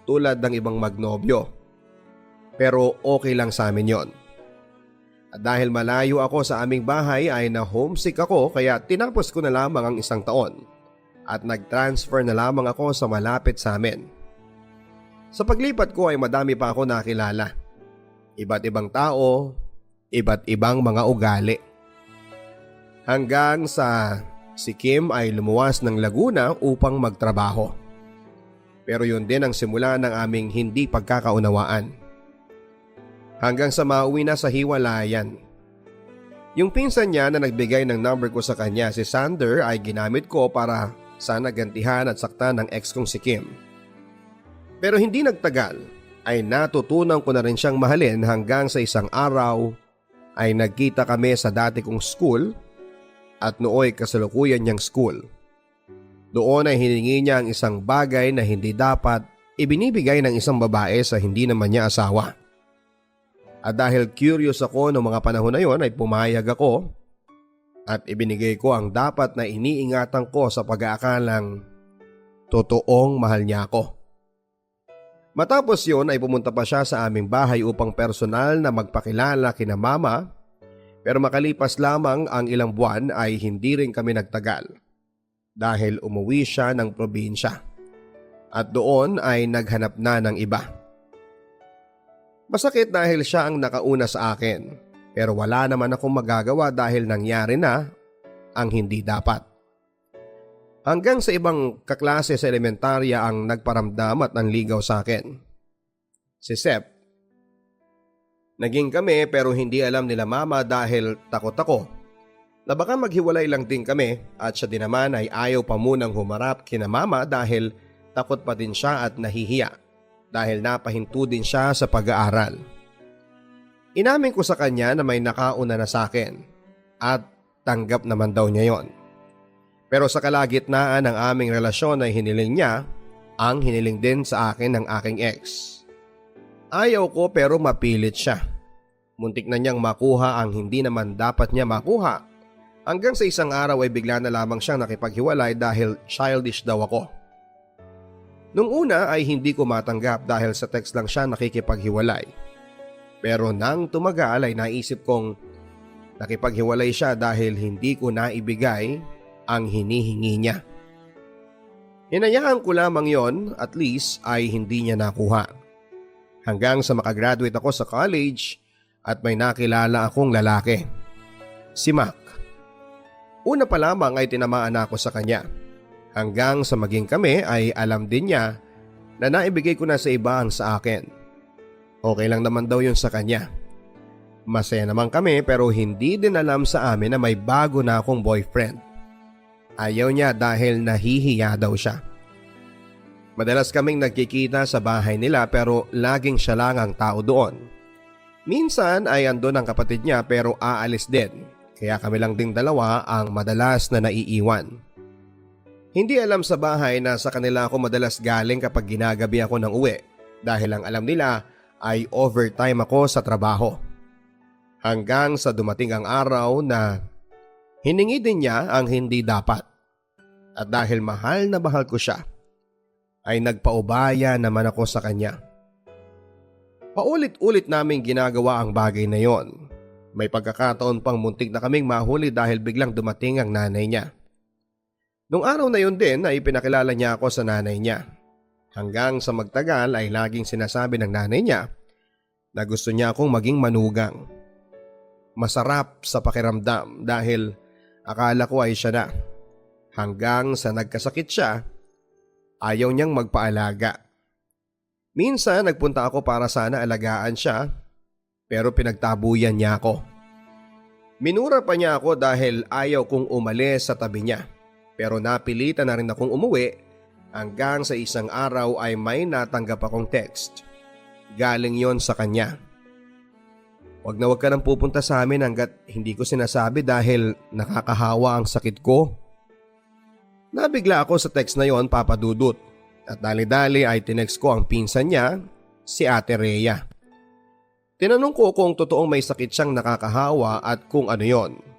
tulad ng ibang magnobyo. Pero okay lang sa amin yon. At dahil malayo ako sa aming bahay ay na-homesick ako kaya tinapos ko na lamang ang isang taon at nag-transfer na lamang ako sa malapit sa amin. Sa paglipat ko ay madami pa ako nakilala. Iba't ibang tao, iba't ibang mga ugali. Hanggang sa si Kim ay lumuwas ng Laguna upang magtrabaho. Pero yun din ang simula ng aming hindi pagkakaunawaan. Hanggang sa mauwi na sa hiwalayan. Yung pinsan niya na nagbigay ng number ko sa kanya si Sander ay ginamit ko para sana gantihan at saktan ng ex kong si Kim. Pero hindi nagtagal ay natutunan ko na rin siyang mahalin hanggang sa isang araw ay nagkita kami sa dati kong school at nooy kasalukuyan niyang school. Doon ay hiningi niya ang isang bagay na hindi dapat ibinibigay ng isang babae sa hindi naman niya asawa. At dahil curious ako noong mga panahon na yon ay pumayag ako at ibinigay ko ang dapat na iniingatan ko sa pag-aakalang totoong mahal niya ako. Matapos yon ay pumunta pa siya sa aming bahay upang personal na magpakilala kina mama pero makalipas lamang ang ilang buwan ay hindi rin kami nagtagal dahil umuwi siya ng probinsya at doon ay naghanap na ng iba. Masakit dahil siya ang nakauna sa akin Pero wala naman akong magagawa dahil nangyari na ang hindi dapat. Hanggang sa ibang kaklase sa elementarya ang nagparamdam at nanligaw sa akin. Si Sep. Naging kami pero hindi alam nila mama dahil takot ako na baka maghiwalay lang din kami at siya din naman ay ayaw pa munang humarap kina mama dahil takot pa din siya at nahihiya dahil napahinto din siya sa pag-aaral. Inamin ko sa kanya na may nakauna na sa akin at tanggap naman daw niya yon. Pero sa kalagitnaan ng aming relasyon ay hiniling niya ang hiniling din sa akin ng aking ex. Ayaw ko pero mapilit siya. Muntik na niyang makuha ang hindi naman dapat niya makuha. Hanggang sa isang araw ay bigla na lamang siyang nakipaghiwalay dahil childish daw ako. Nung una ay hindi ko matanggap dahil sa text lang siya nakikipaghiwalay. Pero nang tumagal ay naisip kong nakipaghiwalay siya dahil hindi ko naibigay ang hinihingi niya. Hinayaan ko lamang yon, at least ay hindi niya nakuha. Hanggang sa makagraduate ako sa college at may nakilala akong lalaki. Si Mac. Una pa lamang ay tinamaan ako sa kanya. Hanggang sa maging kami ay alam din niya na naibigay ko na sa iba ang sa akin. Okay lang naman daw yun sa kanya. Masaya naman kami pero hindi din alam sa amin na may bago na akong boyfriend. Ayaw niya dahil nahihiya daw siya. Madalas kaming nagkikita sa bahay nila pero laging siya lang ang tao doon. Minsan ay andon ang kapatid niya pero aalis din. Kaya kami lang ding dalawa ang madalas na naiiwan. Hindi alam sa bahay na sa kanila ako madalas galing kapag ginagabi ako ng uwi dahil ang alam nila ay overtime ako sa trabaho. Hanggang sa dumating ang araw na hiningi din niya ang hindi dapat. At dahil mahal na mahal ko siya, ay nagpaubaya naman ako sa kanya. Paulit-ulit naming ginagawa ang bagay na yon. May pagkakataon pang muntik na kaming mahuli dahil biglang dumating ang nanay niya. Nung araw na yun din ay pinakilala niya ako sa nanay niya. Hanggang sa magtagal ay laging sinasabi ng nanay niya na gusto niya akong maging manugang. Masarap sa pakiramdam dahil akala ko ay siya na. Hanggang sa nagkasakit siya, ayaw niyang magpaalaga. Minsan nagpunta ako para sana alagaan siya pero pinagtabuyan niya ako. Minura pa niya ako dahil ayaw kong umalis sa tabi niya. Pero napilitan na rin akong umuwi hanggang sa isang araw ay may natanggap akong text. Galing yon sa kanya. Wag na wag ka nang pupunta sa amin hanggat hindi ko sinasabi dahil nakakahawa ang sakit ko. Nabigla ako sa text na yon, Papa Dudut, at dali-dali ay tinext ko ang pinsan niya, si Ate Rhea. Tinanong ko kung totoong may sakit siyang nakakahawa at kung ano yon.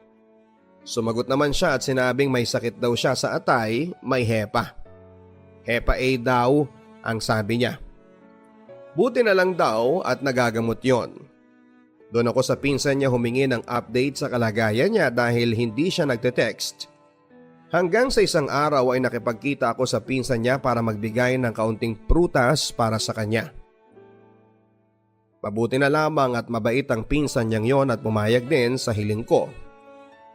Sumagot naman siya at sinabing may sakit daw siya sa atay, may hepa. Hepa A daw ang sabi niya. Buti na lang daw at nagagamot yon. Doon ako sa pinsan niya humingi ng update sa kalagayan niya dahil hindi siya nagte-text. Hanggang sa isang araw ay nakipagkita ako sa pinsan niya para magbigay ng kaunting prutas para sa kanya. Mabuti na lamang at mabait ang pinsan niyang yon at pumayag din sa hiling ko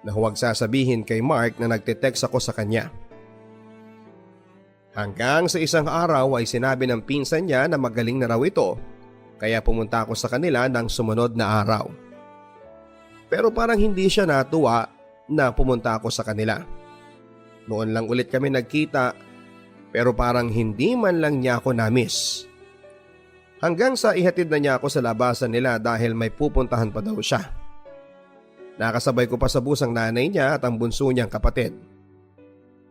na huwag sasabihin kay Mark na nagte-text ako sa kanya. Hanggang sa isang araw ay sinabi ng pinsan niya na magaling na raw ito kaya pumunta ako sa kanila ng sumunod na araw. Pero parang hindi siya natuwa na pumunta ako sa kanila. Noon lang ulit kami nagkita pero parang hindi man lang niya ako na-miss. Hanggang sa ihatid na niya ako sa labasan nila dahil may pupuntahan pa daw siya. Nakasabay ko pa sa bus ang nanay niya at ang bunso niyang kapatid.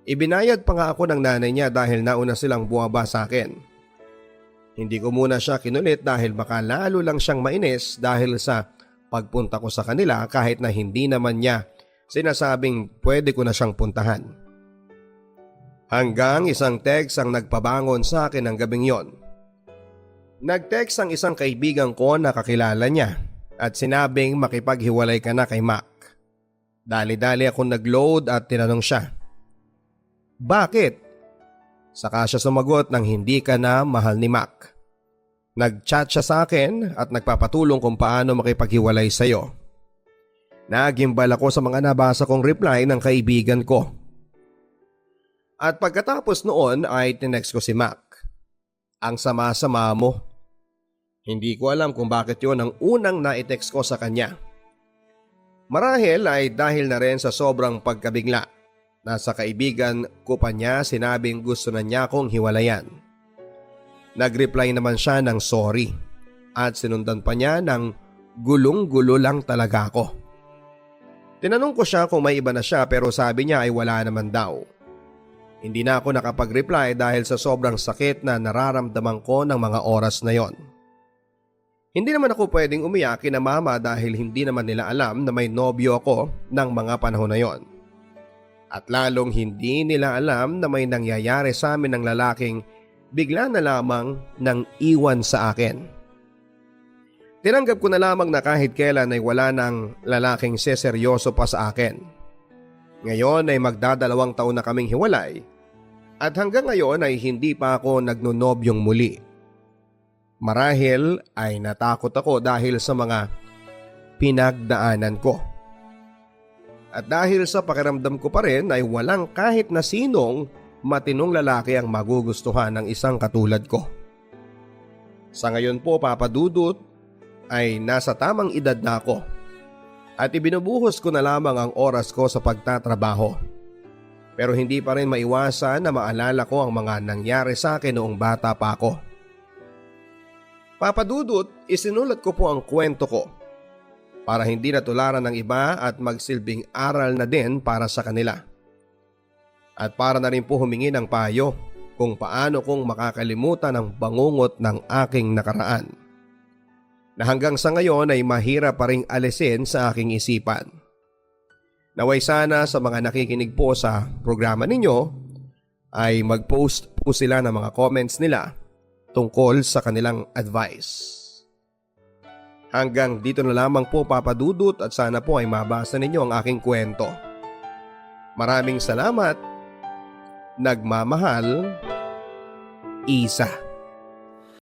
Ibinayad pa nga ako ng nanay niya dahil nauna silang buwaba sa akin. Hindi ko muna siya kinulit dahil baka lalo lang siyang mainis dahil sa pagpunta ko sa kanila kahit na hindi naman niya sinasabing pwede ko na siyang puntahan. Hanggang isang text ang nagpabangon sa akin ng gabing yon. Nag-text ang isang kaibigan ko na kakilala niya at sinabing makipaghiwalay ka na kay Mac. Dali-dali akong nag-load at tinanong siya. Bakit? Saka siya sumagot ng hindi ka na mahal ni Mac. Nag-chat siya sa akin at nagpapatulong kung paano makipaghiwalay sa'yo. Nagimbal ako sa mga nabasa kong reply ng kaibigan ko. At pagkatapos noon ay tinext ko si Mac. Ang sama-sama mo. Hindi ko alam kung bakit yon ang unang na-text ko sa kanya. Marahil ay dahil na rin sa sobrang pagkabigla. Nasa kaibigan ko pa niya sinabing gusto na niya akong hiwalayan. Nag-reply naman siya ng sorry at sinundan pa niya ng gulong-gulo lang talaga ako. Tinanong ko siya kung may iba na siya pero sabi niya ay wala naman daw. Hindi na ako nakapag-reply dahil sa sobrang sakit na nararamdaman ko ng mga oras na yon. Hindi naman ako pwedeng umiyak kina mama dahil hindi naman nila alam na may nobyo ako ng mga panahon na yon. At lalong hindi nila alam na may nangyayari sa amin ng lalaking bigla na lamang nang iwan sa akin. Tinanggap ko na lamang na kahit kailan ay wala nang lalaking seseryoso pa sa akin. Ngayon ay magdadalawang taon na kaming hiwalay at hanggang ngayon ay hindi pa ako nagnonobyong muli. Marahil ay natakot ako dahil sa mga pinagdaanan ko. At dahil sa pakiramdam ko pa rin ay walang kahit na sinong matinong lalaki ang magugustuhan ng isang katulad ko. Sa ngayon po Papa Dudut ay nasa tamang edad na ako at ibinubuhos ko na lamang ang oras ko sa pagtatrabaho. Pero hindi pa rin maiwasan na maalala ko ang mga nangyari sa akin noong bata pa ako. Papa Dudut, isinulat ko po ang kwento ko para hindi natularan ng iba at magsilbing aral na din para sa kanila. At para na rin po humingi ng payo kung paano kong makakalimutan ang bangungot ng aking nakaraan. Na hanggang sa ngayon ay mahirap pa ring alisin sa aking isipan. Naway sana sa mga nakikinig po sa programa ninyo ay mag-post po sila ng mga comments nila tungkol sa kanilang advice. Hanggang dito na lamang po Papa Dudut at sana po ay mabasa ninyo ang aking kwento. Maraming salamat. Nagmamahal, Isa.